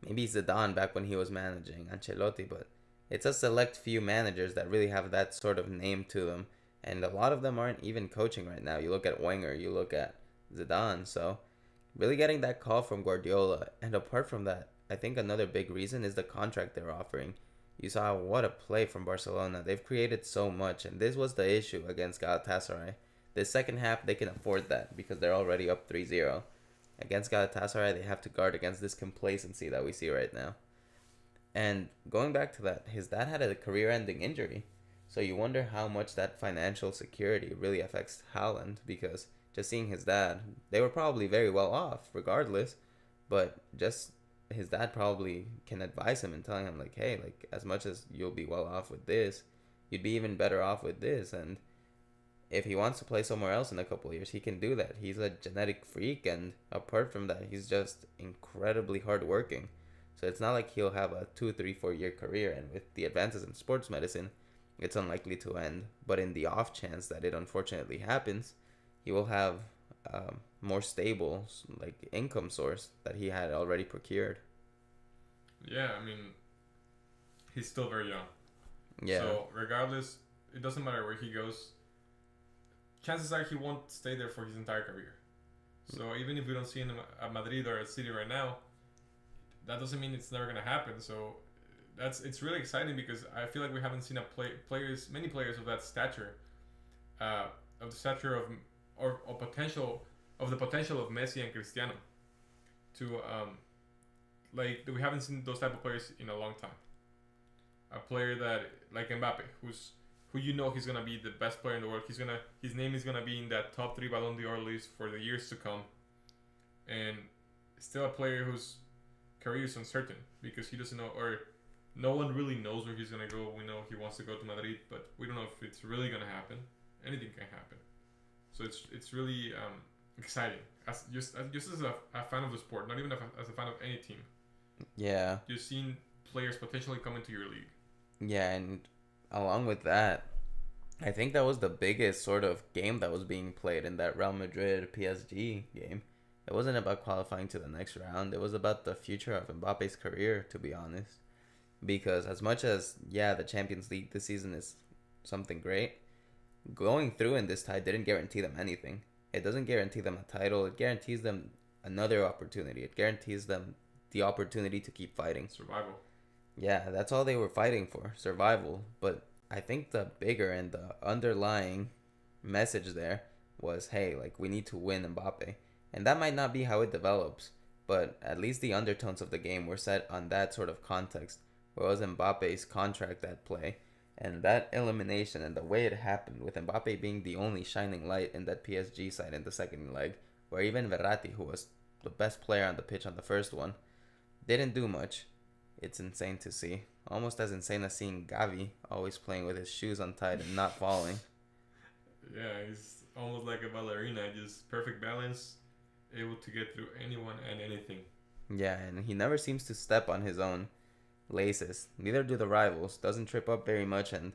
maybe Zidane back when he was managing, Ancelotti, but it's a select few managers that really have that sort of name to them, and a lot of them aren't even coaching right now. You look at Wenger, you look at Zidane, so really getting that call from Guardiola. And apart from that, I think another big reason is the contract they're offering. You saw what a play from Barcelona. They've created so much, and this was the issue against Galatasaray. This second half, they can afford that because they're already up 3-0. Against Galatasaray, they have to guard against this complacency that we see right now. And going back to that, his dad had a career-ending injury. So you wonder how much that financial security really affects Haaland, because just seeing his dad, they were probably very well off regardless, but just his dad probably can advise him and telling him like, hey, like as much as you'll be well off with this, you'd be even better off with this. And if he wants to play somewhere else in a couple of years, he can do that. He's a genetic freak, and apart from that, he's just incredibly hardworking. So it's not like he'll have a 2, 3, 4 year career. And with the advances in sports medicine, it's unlikely to end. But in the off chance that it unfortunately happens, he will have more stable like income source that he had already procured. Yeah, I mean, he's still very young. Yeah. So regardless, it doesn't matter where he goes. Chances are he won't stay there for his entire career. So even if we don't see him at Madrid or at City right now, that doesn't mean it's never gonna happen. So it's really exciting because I feel like we haven't seen many players of that stature, of the stature of or potential of the potential of Messi and Cristiano. To like we haven't seen those type of players in a long time. A player that like Mbappe, who you know he's gonna be the best player in the world. His name is gonna be in that top 3 Ballon d'Or list for the years to come, and still a player whose career is uncertain because he doesn't know, or no one really knows where he's gonna go. We know he wants to go to Madrid, but we don't know if it's really gonna happen. Anything can happen, so it's really exciting. As a fan of the sport, not even as a fan of any team. Yeah. You've seen players potentially come into your league. Yeah, and along with that, I think that was the biggest sort of game that was being played in that Real Madrid PSG game. It wasn't about qualifying to the next round. It was about the future of Mbappe's career, to be honest. Because as much as, yeah, the Champions League this season is something great, going through in this tie didn't guarantee them anything. It doesn't guarantee them a title. It guarantees them another opportunity. It guarantees them the opportunity to keep fighting. Survival. Yeah, that's all they were fighting for, survival. But I think the bigger and the underlying message there was, hey, like, we need to win Mbappe. And that might not be how it develops, but at least the undertones of the game were set on that sort of context, where it was Mbappe's contract at play. And that elimination and the way it happened, with Mbappe being the only shining light in that PSG side in the second leg, where even Verratti, who was the best player on the pitch on the first one, didn't do much. It's insane to see. Almost as insane as seeing Gavi always playing with his shoes untied and not falling. Yeah, he's almost like a ballerina, just perfect balance, able to get through anyone and anything. Yeah, and he never seems to step on his own laces. Neither do the rivals. Doesn't trip up very much, and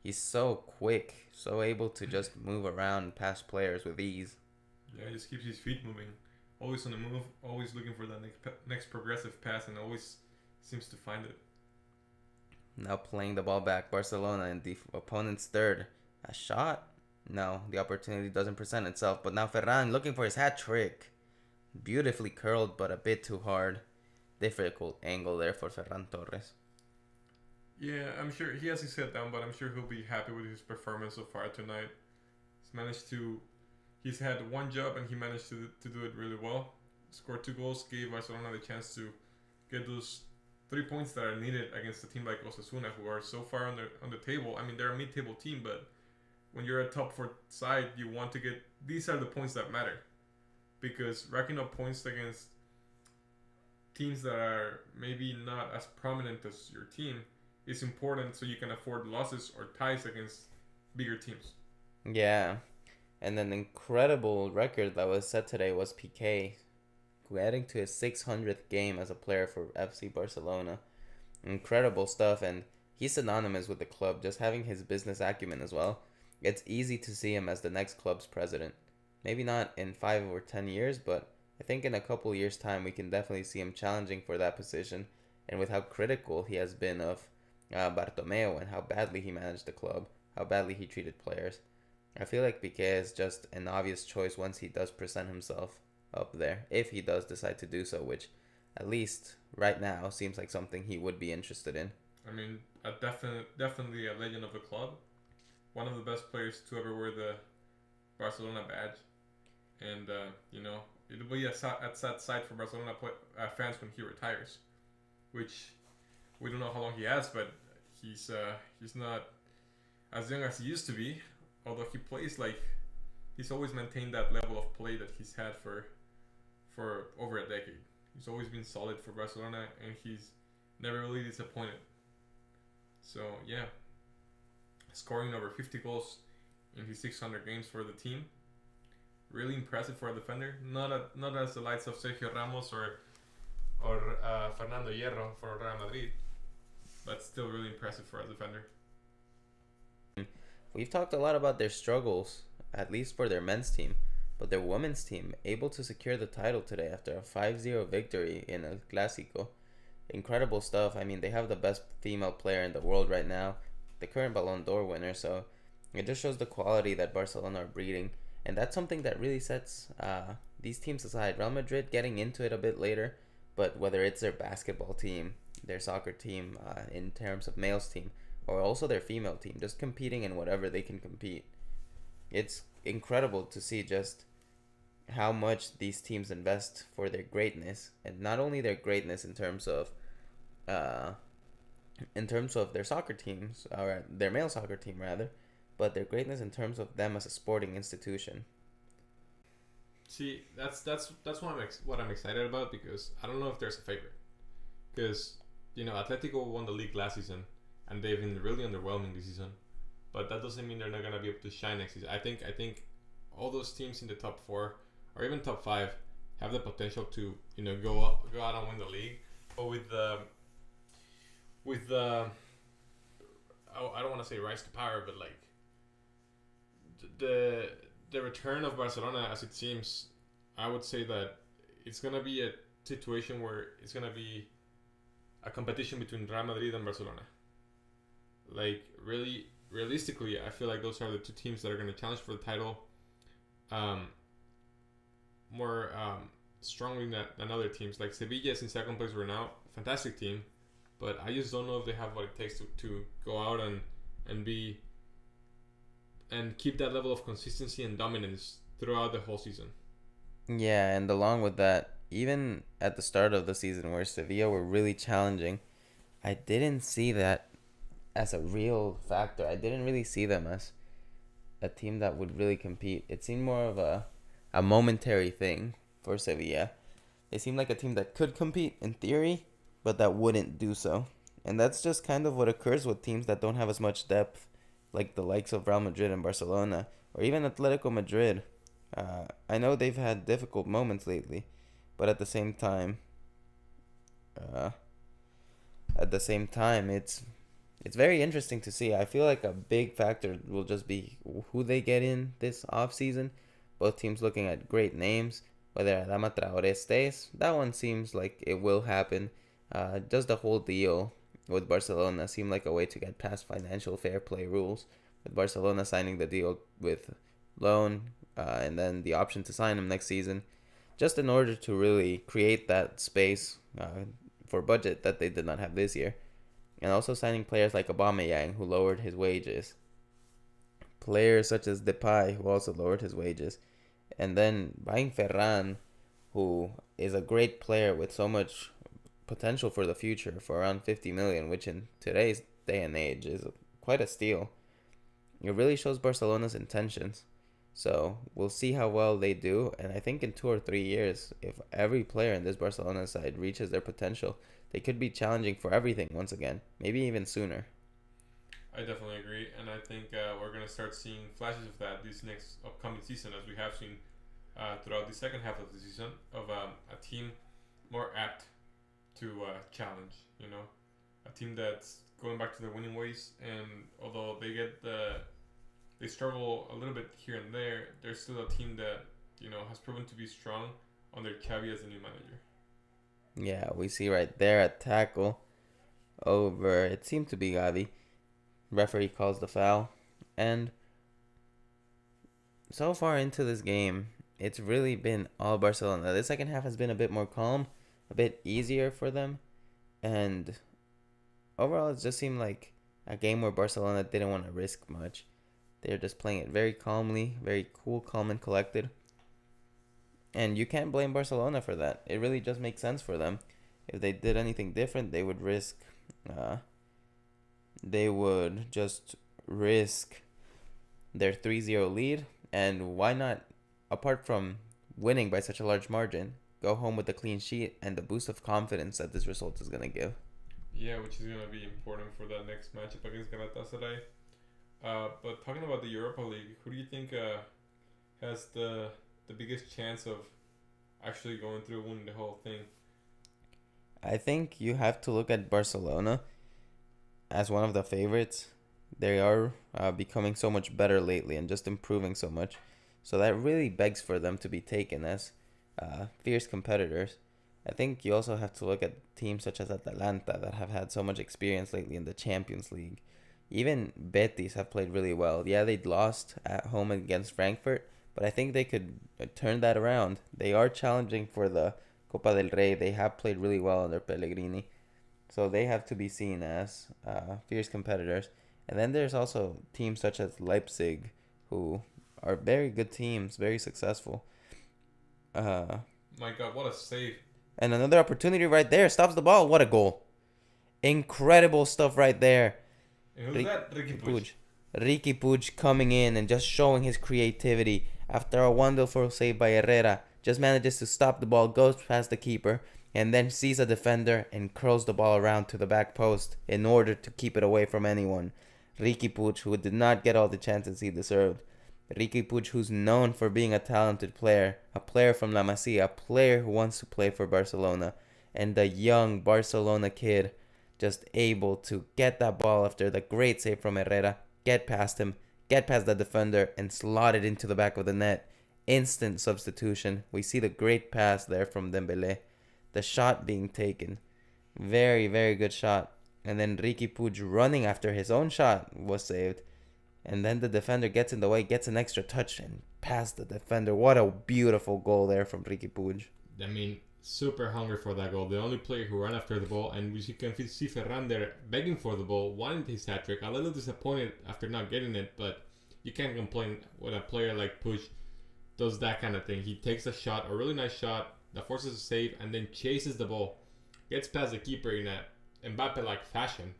he's so quick, so able to just move around past players with ease. Yeah, he just keeps his feet moving. Always on the move, always looking for that next progressive pass, and always seems to find it. Now playing the ball back, Barcelona in the opponent's third. A shot? No, the opportunity doesn't present itself, but now Ferran looking for his hat trick. Beautifully curled, but a bit too hard. Difficult angle there for Ferran Torres. Yeah, I'm sure he has his head down, but I'm sure he'll be happy with his performance so far tonight. He's had one job and he managed to do it really well. Scored 2 goals, gave Barcelona the chance to get those 3 points that are needed against a team like Osasuna, who are so far on the table. I mean, they're a mid-table team, but when you're a top 4 side, you want to get, these are the points that matter, because racking up points against teams that are maybe not as prominent as your team is important, so you can afford losses or ties against bigger teams. Yeah, and an incredible record that was set today was Piqué getting to his 600th game as a player for FC Barcelona. Incredible stuff, and he's synonymous with the club, just having his business acumen as well. It's easy to see him as the next club's president. Maybe not in 5 or 10 years, but I think in a couple years' time we can definitely see him challenging for that position. And with how critical he has been of Bartomeu and how badly he managed the club, how badly he treated players, I feel like Piqué is just an obvious choice once he does present himself up there, if he does decide to do so, which at least right now seems like something he would be interested in. I mean, definitely a legend of the club. One of the best players to ever wear the Barcelona badge. And, it'll be a sad sight for Barcelona fans when he retires. Which, we don't know how long he has, but he's not as young as he used to be. Although he plays like, he's always maintained that level of play that he's had for over a decade. He's always been solid for Barcelona, and he's never really disappointed. So, yeah. Scoring over 50 goals in his 600 games for the team. Really impressive for a defender. Not as the likes of Sergio Ramos or Fernando Hierro for Real Madrid, but still really impressive for a defender. we've talked a lot about their struggles, at least for their men's team, but their women's team able to secure the title today after a 5-0 victory in El Clásico. Incredible stuff. I mean, they have the best female player in the world right now, the current Ballon d'Or winner, so it just shows the quality that Barcelona are breeding, and that's something that really sets these teams aside. Real Madrid getting into it a bit later, but whether it's their basketball team, their soccer team, in terms of males team, or also their female team, just competing in whatever they can compete. It's incredible to see just how much these teams invest for their greatness, and not only their greatness uh, in terms of their soccer teams, or their male soccer team rather, but their greatness in terms of them as a sporting institution. See, that's what I'm excited about, because I don't know if there's a favorite. Because Atletico won the league last season, and they've been really underwhelming this season. But that doesn't mean they're not gonna be able to shine next season. I think all those teams in the top four or even top five have the potential to go out and win the league. But with the I don't want to say rise to power, but like the return of Barcelona, as it seems, I would say that it's gonna be a situation where it's gonna be a competition between Real Madrid and Barcelona. Like, really, realistically, I feel like those are the two teams that are gonna challenge for the title more strongly than other teams. Like Sevilla is in second place right now, fantastic team, but I just don't know if they have what it takes to go out and be and keep that level of consistency and dominance throughout the whole season. Yeah, and along with that, even at the start of the season where Sevilla were really challenging, I didn't see that as a real factor. I didn't really see them as a team that would really compete. It seemed more of a momentary thing for Sevilla. They seemed like a team that could compete in theory, but that wouldn't do so. And that's just kind of what occurs with teams that don't have as much depth, like the likes of Real Madrid and Barcelona, or even Atletico Madrid. I know they've had difficult moments lately, but at the same time, it's very interesting to see. I feel like a big factor will just be who they get in this off season. Both teams looking at great names. Whether Adama Traoré stays, that one seems like it will happen. Does the whole deal with Barcelona seem like a way to get past financial fair play rules? With Barcelona signing the deal with loan, and then the option to sign him next season, just in order to really create that space for budget that they did not have this year. And also signing players like Aubameyang, who lowered his wages. Players such as Depay, who also lowered his wages. And then buying Ferran, who is a great player with so much potential for the future, for around 50 million, which in today's day and age is quite a steal. It really shows Barcelona's intentions. So we'll see how well they do. And I think in 2 or 3 years, if every player in this Barcelona side reaches their potential, they could be challenging for everything once again, maybe even sooner. I definitely agree, and I think we're going to start seeing flashes of that this next upcoming season, as we have seen throughout the second half of the season, of a team more apt to challenge, a team that's going back to their winning ways, and although they struggle a little bit here and there, they're still a team that, has proven to be strong under Xavi as the new manager. Yeah, we see right there a tackle over, it seemed to be Gavi. Referee calls the foul. And so far into this game, it's really been all Barcelona. The second half has been a bit more calm, a bit easier for them. And overall, it just seemed like a game where Barcelona didn't want to risk much. They're just playing it very calmly, very cool, calm, and collected. And you can't blame Barcelona for that. It really just makes sense for them. If they did anything different, they would risk their 3-0 lead. And why not, apart from winning by such a large margin, go home with a clean sheet and the boost of confidence that this result is going to give? Yeah, which is going to be important for that next matchup against Galatasaray. But talking about the Europa League, who do you think has the biggest chance of actually going through and winning the whole thing? I think you have to look at Barcelona as one of the favorites They are becoming so much better lately and just improving so much. So that really begs for them to be taken as fierce competitors. I think you also have to look at teams such as Atalanta that have had so much experience lately in the Champions League. Even Betis have played really well. Yeah, they lost at home against Frankfurt, but I think they could turn that around. They are challenging for the Copa del Rey. They have played really well under Pellegrini. So they have to be seen as fierce competitors. And then there's also teams such as Leipzig, who are very good teams, very successful. Uh, My God, what a save! and another opportunity right there. Stops the ball. What a goal. Incredible stuff right there. And who's that? Ricky Puig. Ricky Puig coming in and just showing his creativity after a wonderful save by Herrera. Just manages to stop the ball, goes past the keeper, and then sees a defender and curls the ball around to the back post in order to keep it away from anyone. Ricky Puig, who did not get all the chances he deserved. Ricky Puig, who's known for being a talented player, a player from La Masia, a player who wants to play for Barcelona, and the young Barcelona kid just able to get that ball after the great save from Herrera, get past him, get past the defender, and slot it into the back of the net. Instant substitution. We see the great pass there from Dembele. The shot being taken. Very, very good shot. And then Ricky Puig running after his own shot was saved. And then the defender gets in the way, gets an extra touch, and past the defender. What a beautiful goal there from Ricky Puig. I mean, super hungry for that goal. The only player who ran after the ball, and you can see Ferran there begging for the ball, wanted his hat trick. A little disappointed after not getting it, but you can't complain when a player like Puig does that kind of thing. He takes a shot, a really nice shot, that forces a save, and then chases the ball, gets past the keeper in a Mbappe-like fashion,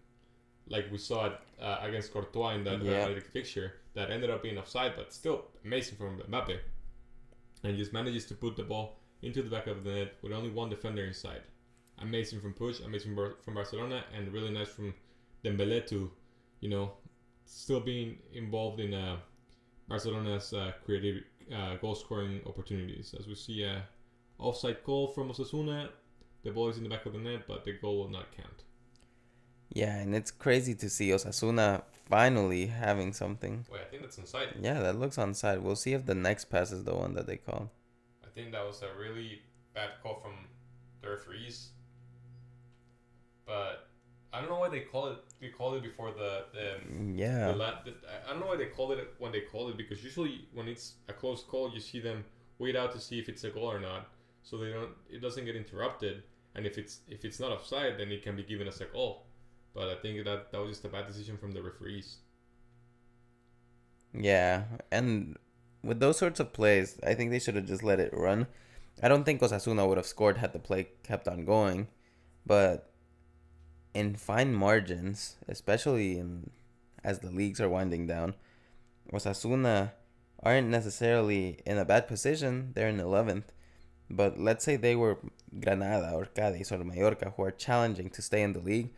like we saw it against Courtois in that fixture that ended up being offside, but still amazing from Mbappe. And just manages to put the ball into the back of the net with only one defender inside. Amazing from Puig, amazing from Barcelona, and really nice from Dembele to, still being involved in Barcelona's creative goal-scoring opportunities. As we see a offside goal from Osasuna, the ball is in the back of the net, but the goal will not count. Yeah, and it's crazy to see Osasuna finally having something. Wait, I think that's onside. Yeah, that looks onside. We'll see if the next pass is the one that they called. I think that was a really bad call from the referees. But I don't know why they called it. They called it before the I don't know why they called it when they called it, because usually when it's a close call, you see them wait out to see if it's a goal or not, so it doesn't get interrupted. And if it's not offside, then it can be given as a goal. But I think that was just a bad decision from the referees. Yeah, and with those sorts of plays, I think they should have just let it run. I don't think Osasuna would have scored had the play kept on going, but in fine margins, especially as the leagues are winding down, Osasuna aren't necessarily in a bad position. They're in 11th. But let's say they were Granada or Cádiz or Mallorca, who are challenging to stay in the league.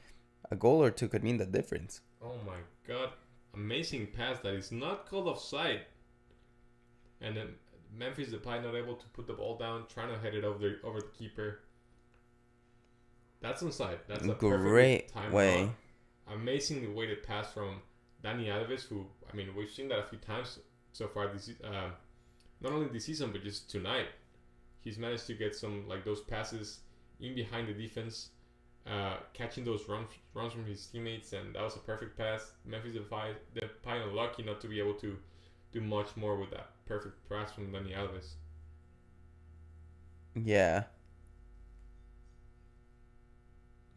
A goal or two could mean the difference. Oh my God. Amazing pass that is not called offside. And then Memphis Depay not able to put the ball down, trying to head it over the keeper. That's onside. That's a great way. Amazingly weighted pass from Dani Alves, who, I mean, we've seen that a few times so far this not only this season, but just tonight. He's managed to get some, like, those passes in behind the defense, catching those runs from his teammates, and that was a perfect pass. Memphis Depay unlucky not to be able to do much more with that perfect pass from Dani Alves. Yeah.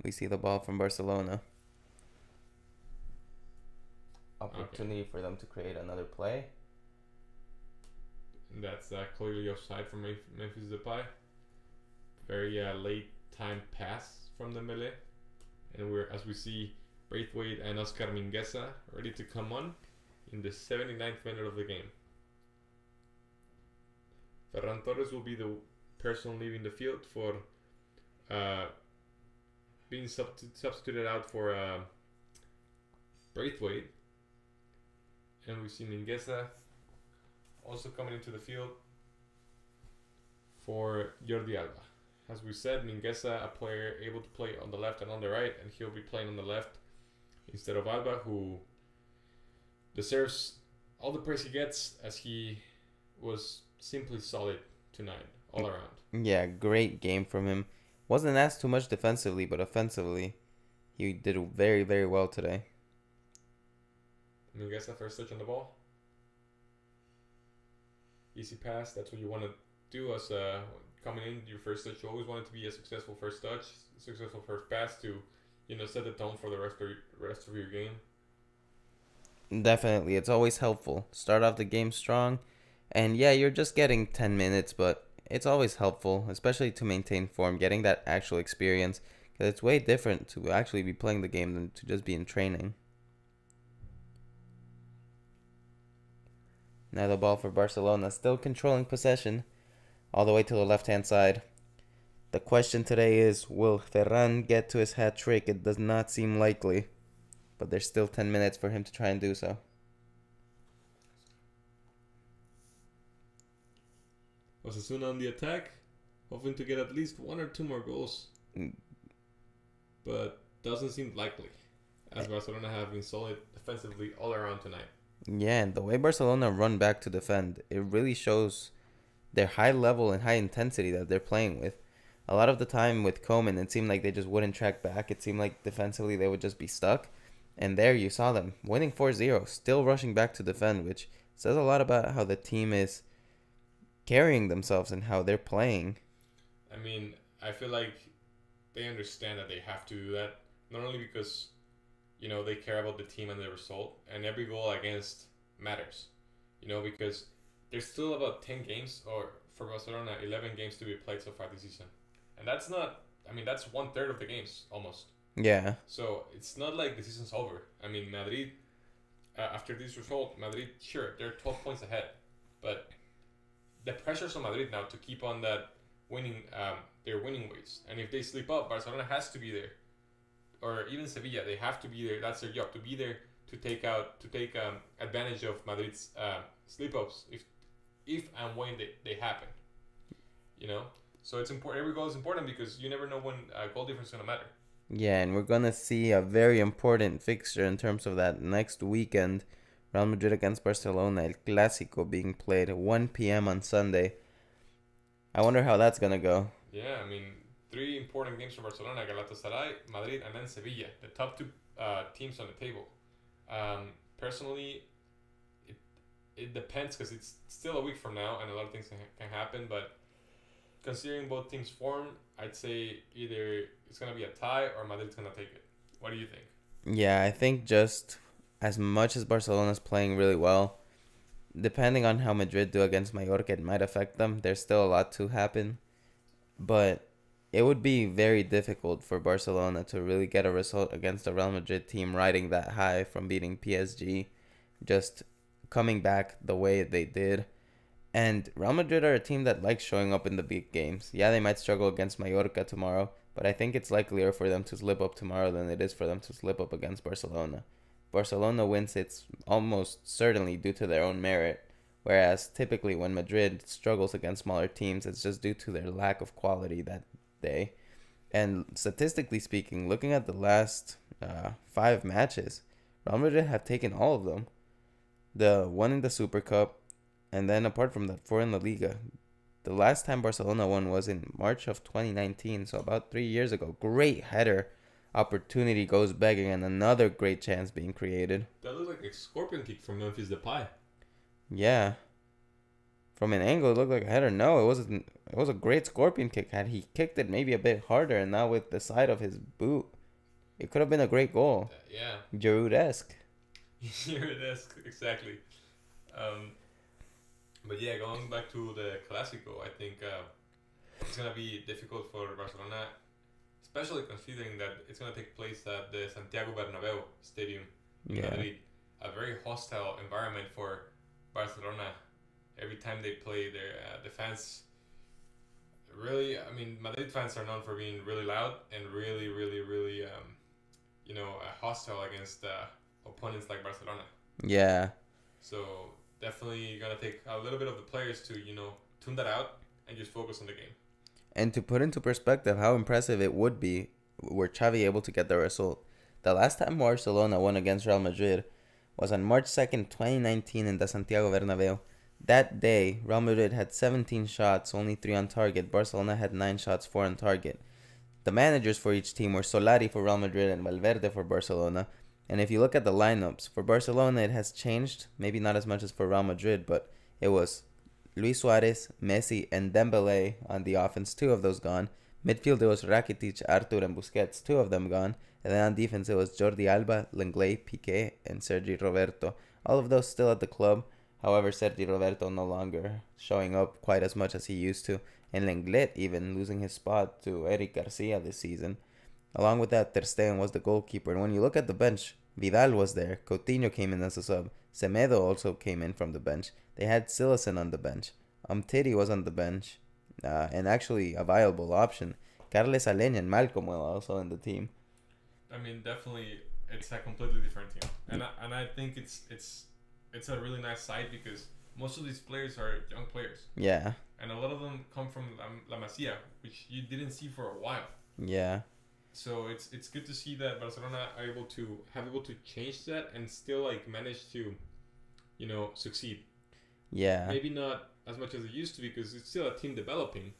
We see the ball from Barcelona. Opportunity for them to create another play. That's clearly offside from Memphis Depay. Very late time pass from Dembele, and as we see Braithwaite and Oscar Mingueza ready to come on in the 79th minute of the game. Ferran Torres will be the person leaving the field for being substituted out for Braithwaite, and we see Mingueza also coming into the field for Jordi Alba. As we said, Mingueza, a player able to play on the left and on the right, and he'll be playing on the left instead of Alba, who deserves all the praise he gets, as he was simply solid tonight all around. Yeah, great game from him. Wasn't asked too much defensively, but offensively, he did very, very well today. I mean, guess that first touch on the ball. Easy pass. That's what you want to do as coming in your first touch. You always want it to be a successful first touch, successful first pass to, set the tone for the rest of your game. Definitely, it's always helpful. Start off the game strong, and yeah, you're just getting 10 minutes, but it's always helpful, especially to maintain form, getting that actual experience, because it's way different to actually be playing the game than to just be in training. Now the ball for Barcelona, still controlling possession, all the way to the left-hand side. The question today is, will Ferran get to his hat trick? It does not seem likely, but there's still 10 minutes for him to try and do so. Osasuna on the attack, hoping to get at least 1 or 2 more goals, but doesn't seem likely, as Barcelona have been solid defensively all around tonight. Yeah, and the way Barcelona run back to defend, it really shows their high level and high intensity that they're playing with. A lot of the time with Koeman, it seemed like they just wouldn't track back. It seemed like defensively they would just be stuck. And there you saw them winning 4-0, still rushing back to defend, which says a lot about how the team is carrying themselves and how they're playing. I mean, I feel like they understand that they have to do that, not only because, they care about the team and the result, and every goal against matters, because there's still about 10 games, or for Barcelona, 11 games to be played so far this season. And that's not, that's 1/3 of the games, almost. Yeah. So it's not like the season's over. I mean, Madrid, after this result, Madrid, sure, they're 12 points ahead. But the pressure's on Madrid now to keep on that winning, their winning ways. And if they slip up, Barcelona has to be there. Or even Sevilla, they have to be there. That's their job, to be there to take advantage of Madrid's slip-ups if and when they happen. So it's important. Every goal is important because you never know when goal difference is going to matter. Yeah, and we're going to see a very important fixture in terms of that next weekend. Real Madrid against Barcelona, El Clásico being played at 1 p.m. on Sunday. I wonder how that's going to go. Yeah, 3 important games for Barcelona: Galatasaray, Madrid, and then Sevilla. The top 2 teams on the table. Personally, it depends because it's still a week from now and a lot of things can happen. But considering both teams' form, I'd say either it's going to be a tie or Madrid's going to take it. What do you think? Yeah, I think just as much as Barcelona's playing really well, depending on how Madrid do against Mallorca, it might affect them. There's still a lot to happen. But it would be very difficult for Barcelona to really get a result against a Real Madrid team riding that high from beating PSG, just coming back the way they did. And Real Madrid are a team that likes showing up in the big games. Yeah, they might struggle against Mallorca tomorrow, but I think it's likelier for them to slip up tomorrow than it is for them to slip up against Barcelona. Barcelona wins, it's almost certainly due to their own merit, whereas typically when Madrid struggles against smaller teams, it's just due to their lack of quality that day. And statistically speaking, looking at the last 5 matches, Real Madrid have taken all of them. The one in the Super Cup, and then apart from that, 4 in the Liga. The last time Barcelona won was in March of 2019, so about 3 years ago. Great header. Opportunity goes begging, and another great chance being created. That looked like a scorpion kick from Memphis Depay. Yeah. From an angle, it looked like a header. No, it wasn't. It was a great scorpion kick. Had he kicked it maybe a bit harder, and now with the side of his boot, it could have been a great goal. Yeah. Giroud-esque. Giroud-esque, exactly. But yeah, going back to the Clásico, I think it's going to be difficult for Barcelona, especially considering that it's going to take place at the Santiago Bernabéu Stadium in Madrid. A very hostile environment for Barcelona. Every time they play, the fans really, Madrid fans are known for being really loud and really, really, really, hostile against opponents like Barcelona. Yeah. So definitely gonna take a little bit of the players to tune that out and just focus on the game. And to put into perspective how impressive it would be were Xavi able to get the result. The last time Barcelona won against Real Madrid was on March 2nd, 2019 in the Santiago Bernabeu. That day, Real Madrid had 17 shots, only 3 on target. Barcelona had 9 shots, 4 on target. The managers for each team were Solari for Real Madrid and Valverde for Barcelona. And if you look at the lineups, for Barcelona it has changed, maybe not as much as for Real Madrid, but it was Luis Suarez, Messi, and Dembele on the offense, 2 of those gone. Midfield it was Rakitic, Artur, and Busquets, 2 of them gone. And then on defense it was Jordi Alba, Lenglet, Piqué, and Sergi Roberto. All of those still at the club. However, Sergi Roberto no longer showing up quite as much as he used to, and Lenglet even losing his spot to Eric Garcia this season. Along with that, Ter Stegen was the goalkeeper. And when you look at the bench, Vidal was there. Coutinho came in as a sub. Semedo also came in from the bench. They had Silesen on the bench. Umtiti was on the bench, and actually a viable option. Carles Alenya and Malcolm were also in the team. I mean, definitely, it's a completely different team, and I think it's a really nice side because most of these players are young players. Yeah. And a lot of them come from La Masia, which you didn't see for a while. Yeah. So it's good to see that Barcelona are able to change that and still like manage to, succeed. Yeah. Maybe not as much as it used to because it's still a team developing,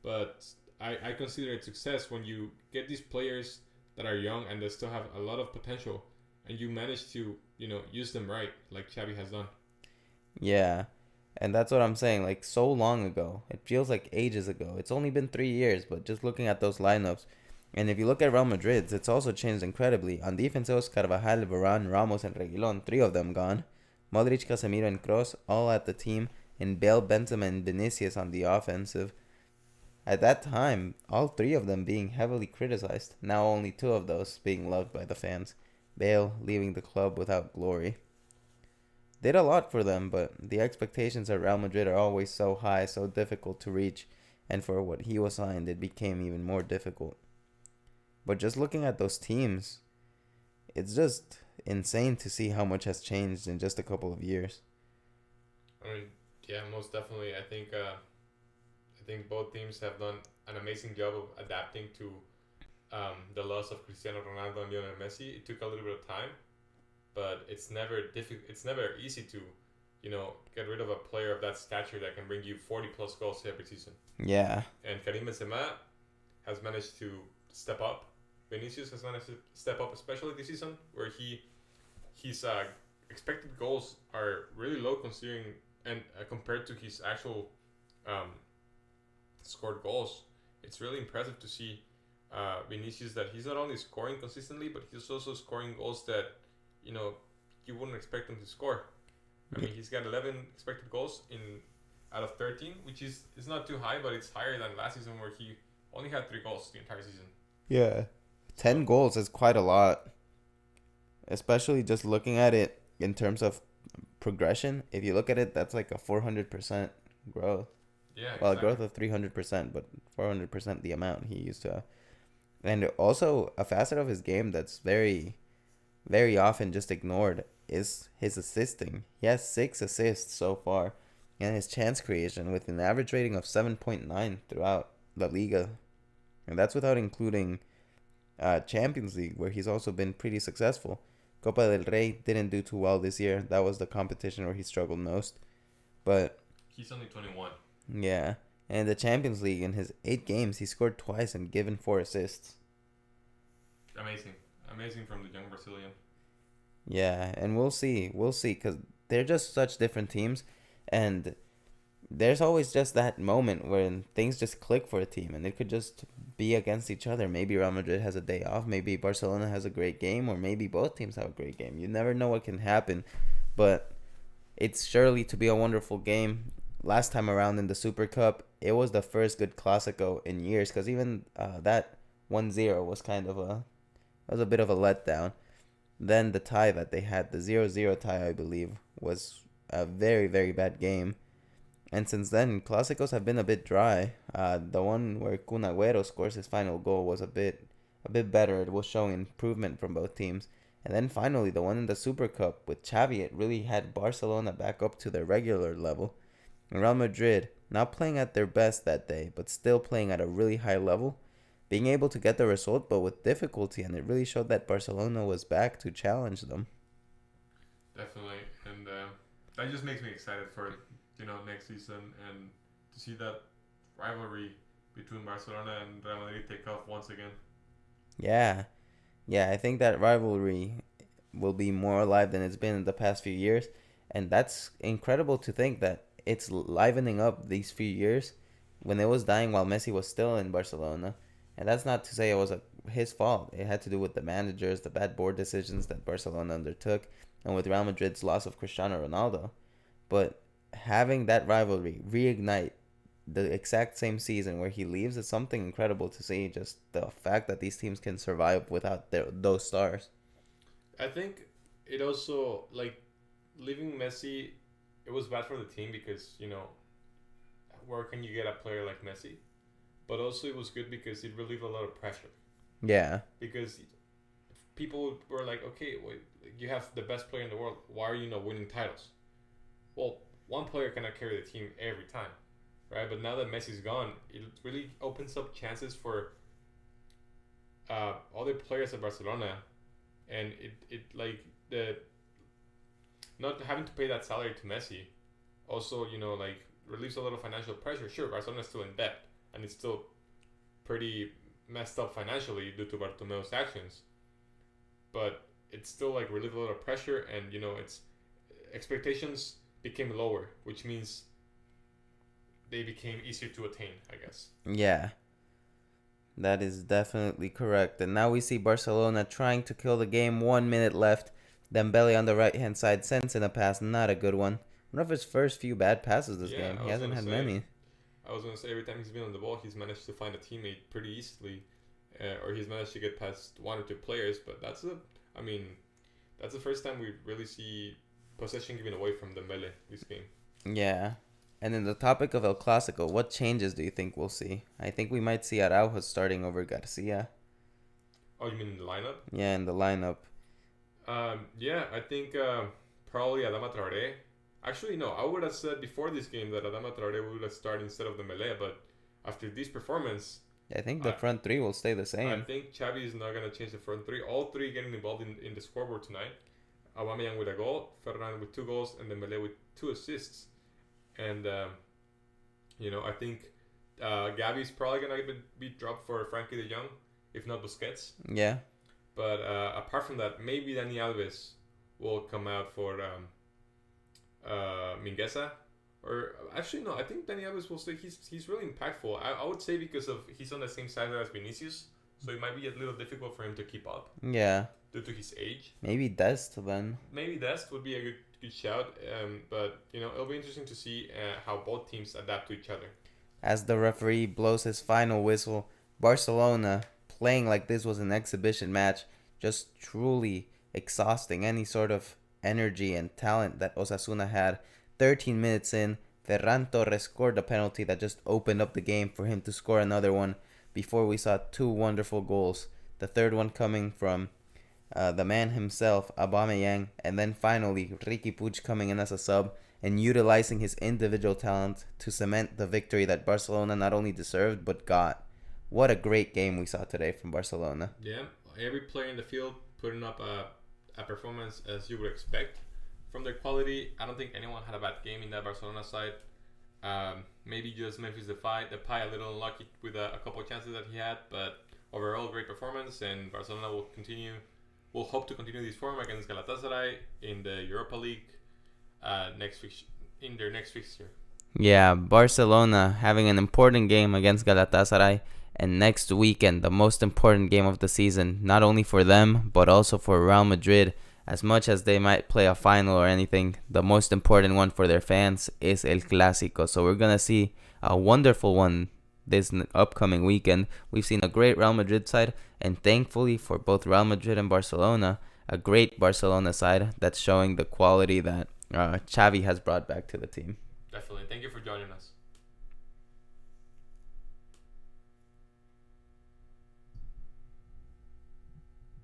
but I consider it success when you get these players that are young and they still have a lot of potential, and you manage to use them right, like Xavi has done. Yeah. And that's what I'm saying. Like, so long ago. It feels like ages ago. It's only been 3 years, but just looking at those lineups. And if you look at Real Madrid's, it's also changed incredibly. On defense, it was Carvajal, Varane, Ramos, and Reguilon. 3 of them gone. Modric, Casemiro, and Kroos all at the team. And Bale, Benzema, and Vinicius on the offensive. At that time, all 3 of them being heavily criticized. Now only 2 of those being loved by the fans. Bale leaving the club without glory. Did a lot for them, but the expectations at Real Madrid are always so high, so difficult to reach, and for what he was signed, it became even more difficult. But just looking at those teams, it's just insane to see how much has changed in just a couple of years. I mean, yeah, most definitely. I think both teams have done an amazing job of adapting to the loss of Cristiano Ronaldo and Lionel Messi. It took a little bit of time, but it's never It's never easy to, get rid of a player of that stature that can bring you 40 plus goals every season. Yeah. And Karim Benzema has managed to step up. Vinicius has managed to step up, especially this season, where his expected goals are really low considering and compared to his actual scored goals. It's really impressive to see Vinicius that he's not only scoring consistently, but he's also scoring goals that you wouldn't expect him to score. I mean, he's got 11 expected goals out of 13, which is not too high, but it's higher than last season where he only had 3 goals the entire season. Yeah. 10 goals is quite a lot. Especially just looking at it in terms of progression. If you look at it, that's like a 400% growth. Yeah, well, exactly. a growth of 300%, but 400% the amount he used to have. And also, a facet of his game that's very, very often just ignored is his assisting. He has 6 assists so far, and his chance creation with an average rating of 7.9 throughout La Liga. And that's without including Champions League, where he's also been pretty successful. Copa del Rey didn't do too well this year. That was the competition where he struggled most. But he's only 21. Yeah. And the Champions League, in his 8 games, he scored twice and given 4 assists. Amazing from the young Brazilian. Yeah, and we'll see, because they're just such different teams, and there's always just that moment when things just click for a team, and it could just be against each other. Maybe Real Madrid has a day off, maybe Barcelona has a great game, or maybe both teams have a great game. You never know what can happen, but it's surely to be a wonderful game. Last time around in the Super Cup, it was the first good Clásico in years, because even that 1-0 was was a bit of a letdown. Then the tie that they had, the 0-0 tie, I believe, was a very, very bad game. And since then, Clásicos have been a bit dry. The one where Kun Agüero scores his final goal was a bit better. It was showing improvement from both teams. And then finally, the one in the Super Cup with Xavi, it really had Barcelona back up to their regular level. And Real Madrid, not playing at their best that day, but still playing at a really high level, being able to get the result, but with difficulty, and it really showed that Barcelona was back to challenge them. Definitely, and that just makes me excited for next season and to see that rivalry between Barcelona and Real Madrid take off once again. Yeah, yeah. I think that rivalry will be more alive than it's been in the past few years, and that's incredible to think that it's livening up these few years when it was dying while Messi was still in Barcelona. And that's not to say it was his fault. It had to do with the managers, the bad board decisions that Barcelona undertook, and with Real Madrid's loss of Cristiano Ronaldo. But having that rivalry reignite the exact same season where he leaves is something incredible to see. Just the fact that these teams can survive without those stars. I think it also like leaving Messi. It was bad for the team because where can you get a player like Messi? But also it was good because it relieved a lot of pressure. Yeah. Because people were like, okay, wait, you have the best player in the world. Why are you not winning titles? Well, one player cannot carry the team every time, right? But now that Messi's gone, it really opens up chances for other players at Barcelona, and it like the not having to pay that salary to Messi, also like relieves a lot of financial pressure. Sure, Barcelona is still in debt, and it's still pretty messed up financially due to Bartomeu's actions, but it's still like relieved a lot of pressure, and its expectations became lower, which means they became easier to attain, I guess. Yeah. That is definitely correct. And now we see Barcelona trying to kill the game. 1 minute left. Dembele on the right hand side sends in a pass. Not a good one. One of his first few bad passes this game. He hasn't had many. I was going to say, every time he's been on the ball, he's managed to find a teammate pretty easily. Or he's managed to get past one or two players. But that's the first time we really see possession given away from Dembele this game. Yeah. And in the topic of El Clasico, what changes do you think we'll see? I think we might see Araujo starting over Garcia. Oh, you mean in the lineup? Yeah, in the lineup. Yeah, I think probably Adama Traoré. Actually, no, I would have said before this game that Adama Traoré would have started instead of Dembele, but after this performance... I think the front three will stay the same. I think Xavi is not going to change the front three. All three getting involved in the scoreboard tonight. Aubameyang with a goal, Ferran with 2 goals, and Dembele with 2 assists. And, I think Gavi's probably going to be dropped for Frankie de Jong, if not Busquets. Yeah. But apart from that, maybe Dani Alves will come out for Mingueza. Or actually, no, I think Dani Alves will stay. He's really impactful. I would say because he's on the same side as Vinicius, so it might be a little difficult for him to keep up. Yeah. Due to his age. Maybe Dest then. Maybe Dest would be a good shout. But it'll be interesting to see how both teams adapt to each other. As the referee blows his final whistle, Barcelona playing like this was an exhibition match, just truly exhausting any sort of energy and talent that Osasuna had. 13 minutes in, Ferran Torres scored a penalty that just opened up the game for him to score another one before we saw 2 wonderful goals. The third one coming from the man himself, Aubameyang, and then finally Riqui Puig coming in as a sub and utilizing his individual talent to cement the victory that Barcelona not only deserved but got. What a great game we saw today from Barcelona. Yeah, every player in the field putting up a performance as you would expect from their quality. I don't think anyone had a bad game in that Barcelona side. Maybe just Memphis Depay a little unlucky with a couple of chances that he had, but overall great performance, and Barcelona will hope to continue this form against Galatasaray in the Europa League in their next fixture. Yeah, Barcelona having an important game against Galatasaray, and next weekend the most important game of the season, not only for them but also for Real Madrid. As much as they might play a final or anything, the most important one for their fans is El Clásico. So we're going to see a wonderful one this upcoming weekend. We've seen a great Real Madrid side, and thankfully for both Real Madrid and Barcelona, a great Barcelona side that's showing the quality that Xavi has brought back to the team. Definitely. Thank you for joining us.